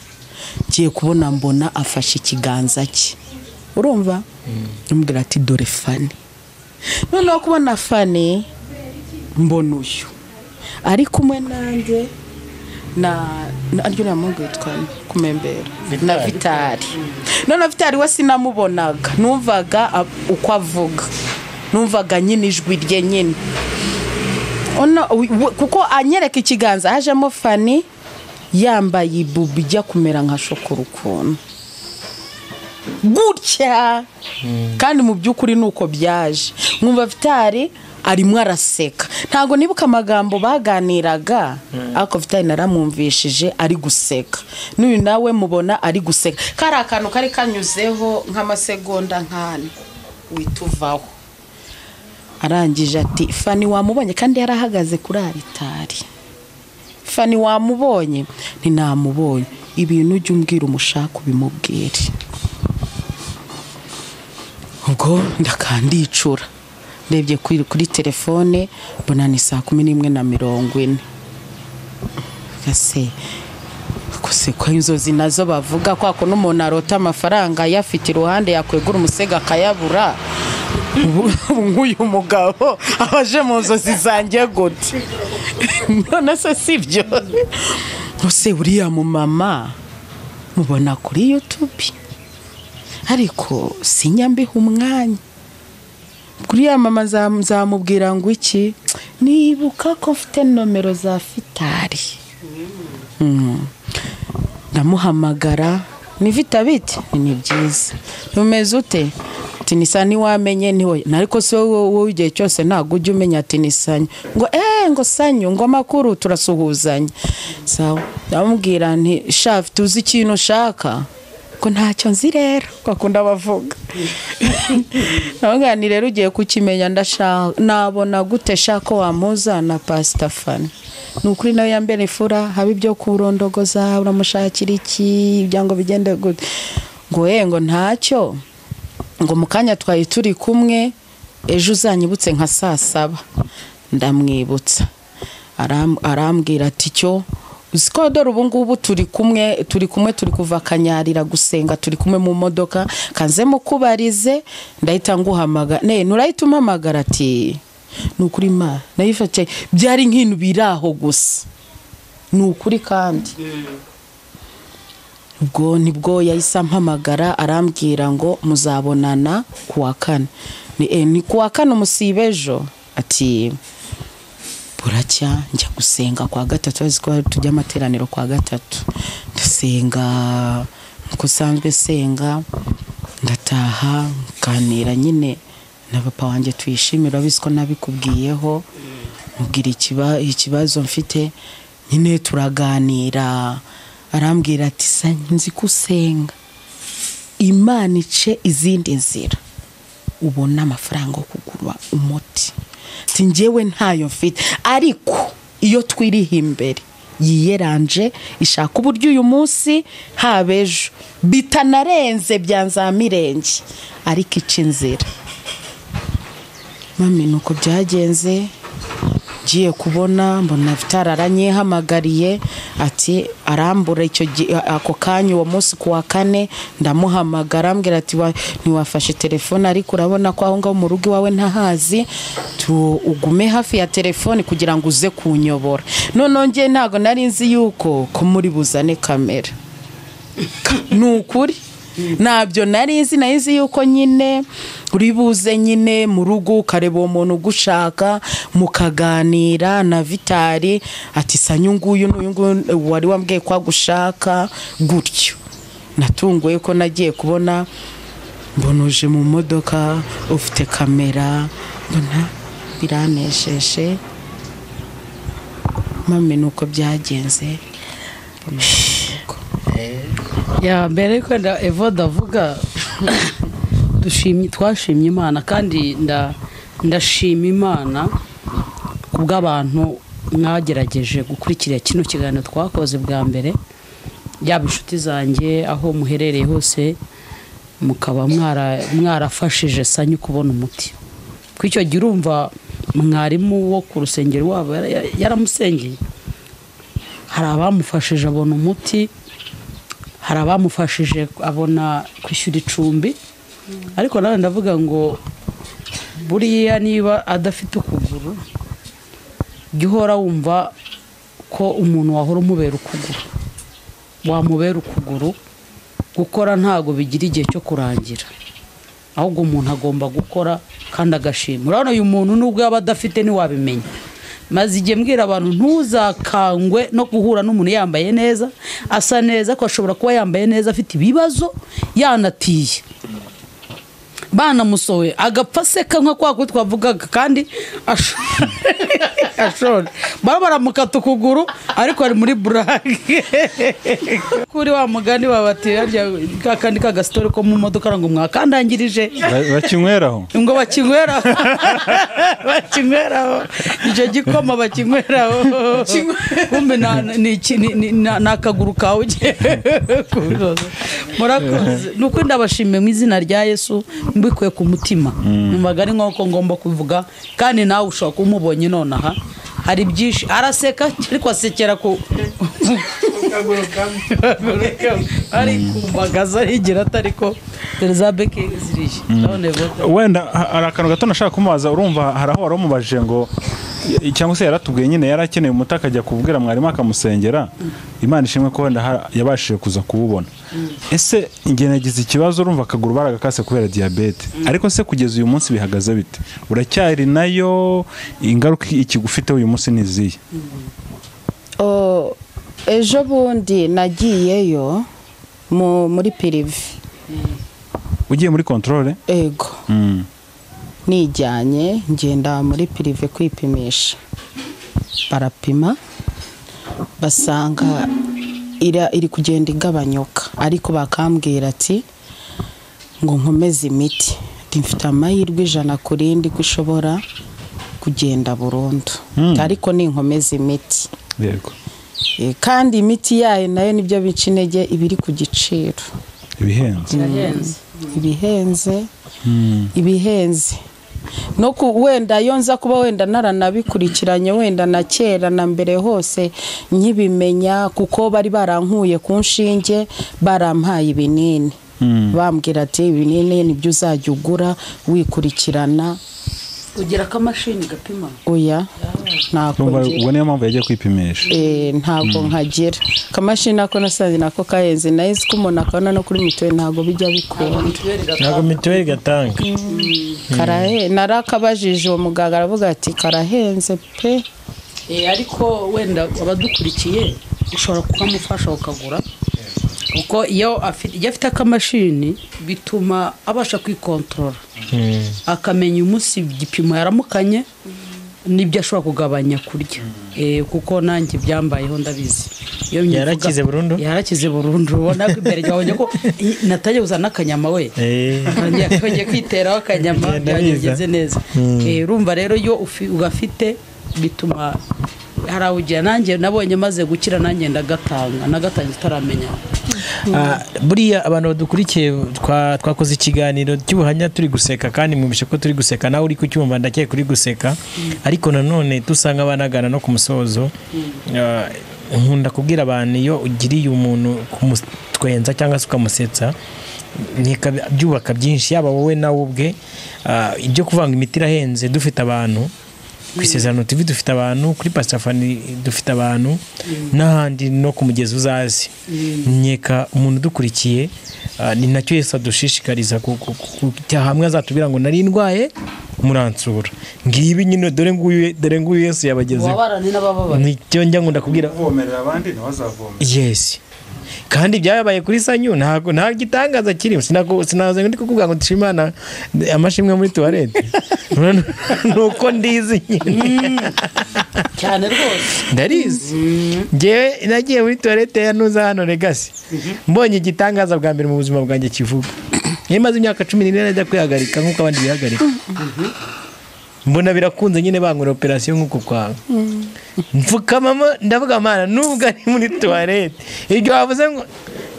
giye kubona mbona afashe ikiganza cye urumva mbwira ati dore Fani noneho kubona Fani mbona uyu ari kumwe nanjye na aryo namugo twari kumembera na Vitali none Vitali we sinamubonaga numvaga uko avuga numvaga nyine ijwi rye nyine kuko anyereka ikiganza hajemo Fani yambaye ibubu ijya kumera nka shokora ukuntu gutya kandi mu by'ukuri nuko byaje mwumva Vitali arimo araseka ntago nibuka amagambo baganiraga ariko Vitali naramwumvishije ari guseka n'uyu nawe mubona ari guseka kari akantu kari kanyuzeho nk'amasegonda nkane wituvaho arangije ati Fani wamubonye kandi yarahagaze kuri aritari Fani wamubonye ntinamubonye ibintu ujye umbwira umushaka ubimubwire ubwo ndakandicura ndebye kuri telefone mbona ni 11:40 gase kose ko inzozi nazo bavuga kwako n'umuntu arota amafaranga yafite iruhande yakwegura umusega akayabura nk'uyu mugabo abaje mu nzozi zanjye gute none se sibyo ose uriya mu mama mubona kuri YouTube ariko sinyambiha umwanya kuri ya mama zamubwira ngo iki nibuka ko mfite nomero za Vitali ndamuhamagara ni Vitabite ni byiza numeze ute ati nisani wamenye niwe nariko se wowe igihe cyose ntago ujye umenya ati nisanye ngo Sanyu ngo makuru turasuhuzanya sawa ndamubwira nti shafi tuzi ikintu ushaka ko ntacyo nzi rero kwakunda bavuga nabangani rero ugiye kukimenya ndashaka nabona gute shako wamuza na Pastor Fani nukuri nawe yambere fura haba ibyo kurondogoza uramushakira iki byango bigende gute ngo ntacyo ngo mukanya twari turi kumwe ejo uzanyibutse nka saa 7 ndamwibutsa arambwira ati cyo uziko dore ubu ngubu turi kumwe turi kuva Kanyarira gusenga turi kumwe mu modoka kanze mukubarize ndahita nguhamagara nurahita umpamagara ati nukuri ma nayifate byari nk'intu biraho gusa nukuri kandi ubwo nibwo yahise ampamagara arambwira ngo muzabonana kuwa 4 ni kuwa 4 musibejo ati buracya njya gusenga kwa 3 aziko tujya amateraniro kwa 3 ndasenga nko sanzwe senga ndataha kanira nyine na papa wanjye tuyishimira bisiko nabikubwiyeho mubwira ikibazo mfite nyine turaganira arambwira ati Sanyu nzi kusenga Imana ice izindi nzira ubona amafaranga yo kugura umuti njyewe ntayo mfite ariko iyo twiriha imbere yiyeranje ishaka uburyo uyu munsi haba ejo bitanarenze byanzamirenge ariko ica inzira. Mami nuko byagenze ngiye kubona mbona Vitara aranyihamagariye ati arambura ako kanya uwo munsi ku wa kane ndamuhamagara ambwira ati ntiwafashe telefone ariko urabona ko aho ngaho mu rugo iwawe ntahazi ugume hafi ya telefone kugira ngo uze kunyobora. None ngiye ntago nari nzi yuko ko muri buzane kamera nukuri nabyo nari nzi yuko nyine uri buze nyine mu rugo ukareba uwo muntu ugushaka mukaganira na Vitari ati Sanyu nguyu n'uyu wari wambwiye ko agushaka gutyo. Natunguye ko nagiye kubona mbona uje mu modoka ufite kamera mbona biranesheje. Mami nuko byagenze ya mbere ko Evoda avuga twashimye Imana kandi ndashima Imana kubw'abantu mwagerageje gukurikira kino kiganiro twakoze bwa mbere, yaba inshuti zanjye aho muherereye hose mukaba mwarafashije Sanyu kubona umuti. Ku icyo gihe urumva mwarimu wo ku rusengero wabo yaramusengeye, hari abamufashije abona umuti, hari abamufashije abona kwishyura icumbi, ariko nawe ndavuga ngo buriya niba adafite ukuguru jya uhora wumva ko umuntu wahora umubera ukuguru wamubera ukuguru. Gukora ntago bigira igihe cyo kurangira, ahubwo umuntu agomba gukora kandi agashima. Urabona uyu muntu nubwo yaba adafite ntiwabimenya. Maze igihe mbwira abantu ntuzakangwe no guhura n'umuntu yambaye neza asa neza, ko ashobora kuba yambaye neza afite ibibazo yanatiye banamusohoye agapfa aseka nka kwa twavugaga kandi ashobora baramukata ukuguru ariko ari muri burage kuri wa mugani babati kandi kagastori ko mu modoka ngo mwakandangirije bakinyweraho ngo bakinyweraho icyo gikoma bakinyweraho kumbe na akaguru kawe murakoze nuko ndabashimiye mu izina rya Yesu mbikuye ku mutima. Numvaga ari nk'uko ngomba kuvuga kandi nawe ushobora kumubonye nonaha hari byinshi araseka ariko asekera ku ari kumbagaza higira atariko Elizabeth zirije wenda hari akantu gato nashaka kumubaza. Urumva haraho waramubajije ngo cyangwa se yaratubwiye nyine yarakeneye umuti akajya kubwira mwarimu akamusengera. Imana ishimwe ko wenda yabashije kuza kububona. Ese ingene nagize ikibazo urumva akaguru baragakase kubera diabete, ariko se kugeza uyu munsi bihagaze bite? Uracyari nayo ingaruka ikigufite uyu munsi niziye? Ejo bundi nagiyeyo muri prive. Ugiye muri controle? Ego. Nijyanye ngenda muri prive kwipimisha, barapima basanga iri kugenda igabanyuka, ariko bakambwira ati ngo nkomeze imiti mfite amahirwe 100 kuri ndi kushobora kugenda burundu, ariko ni nkomeze imiti. Yego. Kandi imiti yayo nayo nibyo bica intege ibiri ku giciro ibihenze no wenda yonza kuba wenda naranabikurikiranye wenda na kera na mbere hose nkibimenya, kuko bari barankuye ku nshinge barampaye ibinini bambwira ati ibinini nibyo uzajya ugura wikurikirana. Ugira akamashini gapima? Oya ntako ngira. Ubwo niyo mpamvu yagiye kwipimisha? Ntabwo nkagira akamashini ako nasanze nako kahenze, nahise ko umuntu akabona no kuri mituweli ntabwo bijya bikunda. Ntabwo mituweli gatanga. Narakabajije uwo muganga aravuga ati karahenze pe. Ariko wenda abadukurikiye ushobora kukamufasha ukagura, kuko iyo afite akamashini bituma abasha kwikontorora akamenya umunsi igipimo yaramukanye nibyo ashobora kugabanya kurya. Kuko nanjye byambayeho ndabizi. Yarakize burundu ubona ko imbere yabonye ko natajya uzana akanyama we ngiye kwiteraho akanyama byageze neza. Urumva rero iyo ugafite bituma harawugira nanjye nabonye maze gukira nanjye nagatanga tutaramenya. Buriya abantu badukurikiye twakoze ikiganiro cy'ubuhamya turi guseka kandi mwumvishe ko turi guseka nawe uri kucyumva ndakeye kuri guseka ariko nanone dusanga abanagana no ku musozo nkunda kubwira abantu iyo ugiriye umuntu kumutwenza cyangwa se ukamusetsa byubaka byinshi yaba wowe nawe ubwe ibyo kuvanga imiti irahenze dufite abantu ku ISEZERANO TV dufite abantu kuri Pastor Fani dufite abantu n'ahandi no ku mugezi uzazi nyeka umuntu dukurikiye ni nacyo Yesu adushishikariza kujya hamwe azatubwira ngo nari ndwaye muransura ngibi nyine dore nguyu Yesu yabagezeho nicyo njya ngo ndakubwira vomerera abandi ntibazavomera. Yes kandi byabaye kuri Sanyu nta gitangaza kirimo sinaze ndi kukubwira ngo dushimana amashimwe muri toilette nuko ndizi nyine cyane rwose ndarizi ngewe nagiye muri toilette ya nuza hano Legacy mbonye igitangaza bwa mbere mu buzima bwanjye kivuga nyemaze imyaka 14 najya kwihagarika nkuko abandi bihagarika mbona birakunze nyine bankora operation nkuko kwawe mfuka mama ndavuga mana nubwo ari muri toilette ibyo wavuze ngo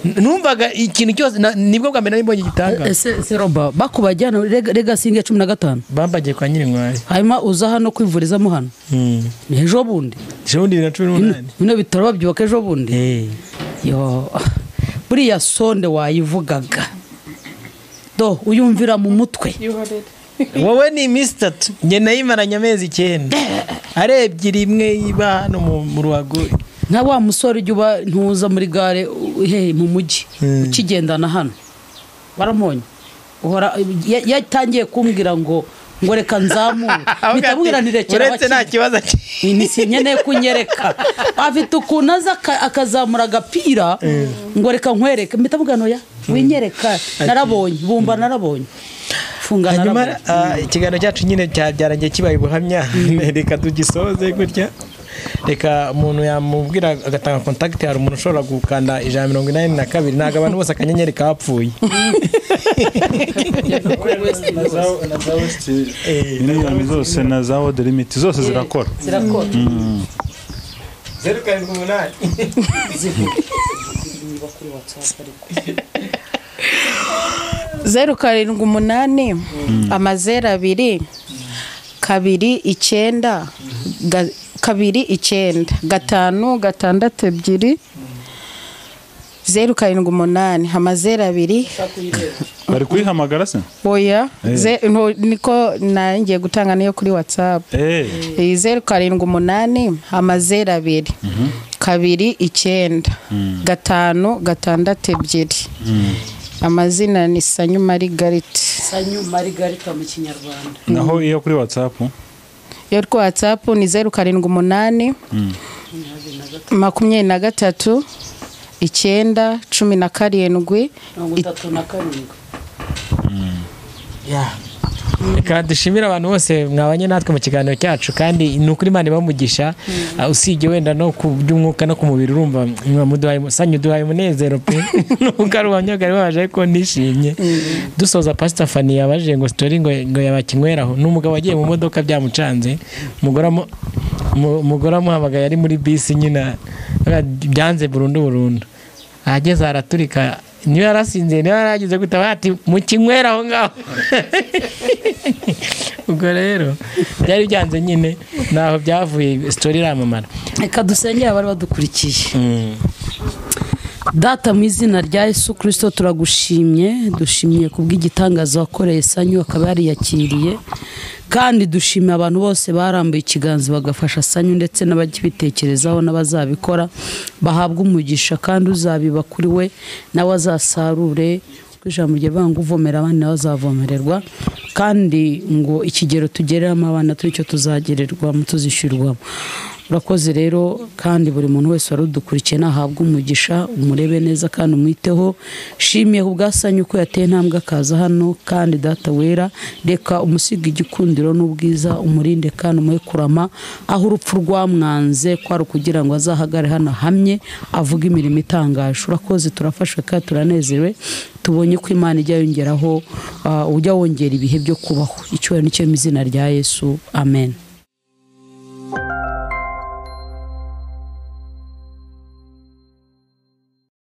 numvaga ikintu cyose nibwo bwa mbere nabonye igitanga se roba bakubajyana Legacy 15 bambagiye kwa nyiri mwari hanyuma uza hano kwivurizamo hano ni ejo bundi 2018 bino bitaro babyuka ejo bundi yo buriya sonde wayivugaga do uyumvira mu mutwe wowe ni Mr. Nge nayimaranye amezi 9 arebye rimwe iba hano mu ruhago nka wa musore ujya ntuza muri gare mu mujyi ukigendana hano baramonye uhora yatangiye kumbwira ngo reka nzamure bitabwira nirekera uretse nta kibazo ni sinyeneye kunyereka afite ukuntu aza akazamura agapira ngo reka nkwereke bitabwira noya winyereka narabonye bumba narabonye hanyuma ikiganiro cyacu nyine cyarangiye kibaye ubuhamya reka tugisoze gutya reka umuntu yamubwira agatanga contact hari umuntu ushobora gukanda 182 ntago abantu bose akanyenyeri kapfuye inyigisho zose na za order limit zose zirakora 078 2 2 9 5 6 078 2 bari kuyihamagara se oya niko nangiye gutanga niyo kuri WhatsApp 078 2 2 9 5 6 amazina ni Sanyu Margarita mu Kinyarwanda naho iyo kuri WhatsApp yo kuri WhatsApp ni 078 23 9 17 reka dushimira abantu bose mwabanye natwe mu kiganiro cyacu kandi ni ukuri Imana ibamugisha usibye wenda no ku by'umwuka no ku mubiri urumva mwamuduhaye Sanyu duhaye umunezero pe nuko ari wanyogari baje ko nishimye dusoza Pastor Fani yabaje ngo story ngo yabakinyweraho n'umugabo wagiye mu modoka byamucanze umugore amuhamagaye ari muri bisi nyina byanze burundu ageze araturika niyo yarasinze niyo yaragize gutaba ati mu kinywera aho ngaho ubwo rero byari byanze nyine naho byavuye story iramamara reka dusengera abari badukurikiye Data mu izina rya Yesu Kristo turagushimye dushimiye kubw'igitangaza wakoreye Sanyu akaba yariyakiriye kandi dushimiye abantu bose barambuye ikiganza bagafasha Sanyu ndetse n'abagibitekerezaho n'abazabikora bahabwa umugisha kandi uzabiba kuri we nawe azasarure ijambo ry'abangu uvomera abandi nawe azavomererwa kandi ngo ikigero tugereramo abana turi cyo tuzagererwa tuzishyurwa urakoze rero kandi buri muntu wese warudukurikiye nahabwa umugisha umurebe neza kandi umwiteho shimiye kubwasanyu ko yateye ntambwe akaza hano kandi data wera reka umusiga igikundiro n'ubwiza umurinde kandi umuhe kurama aho urupfu rwamwanze kwari kugira ngo azahagare hano hamye avuga imirimo itangaje urakoze turafashwe kandi turanezerewe tubonye ko Imana ijya yongeraho ujya wongera ibihe byo kubaho icyubahiro n'icyo mu izina rya Yesu amen.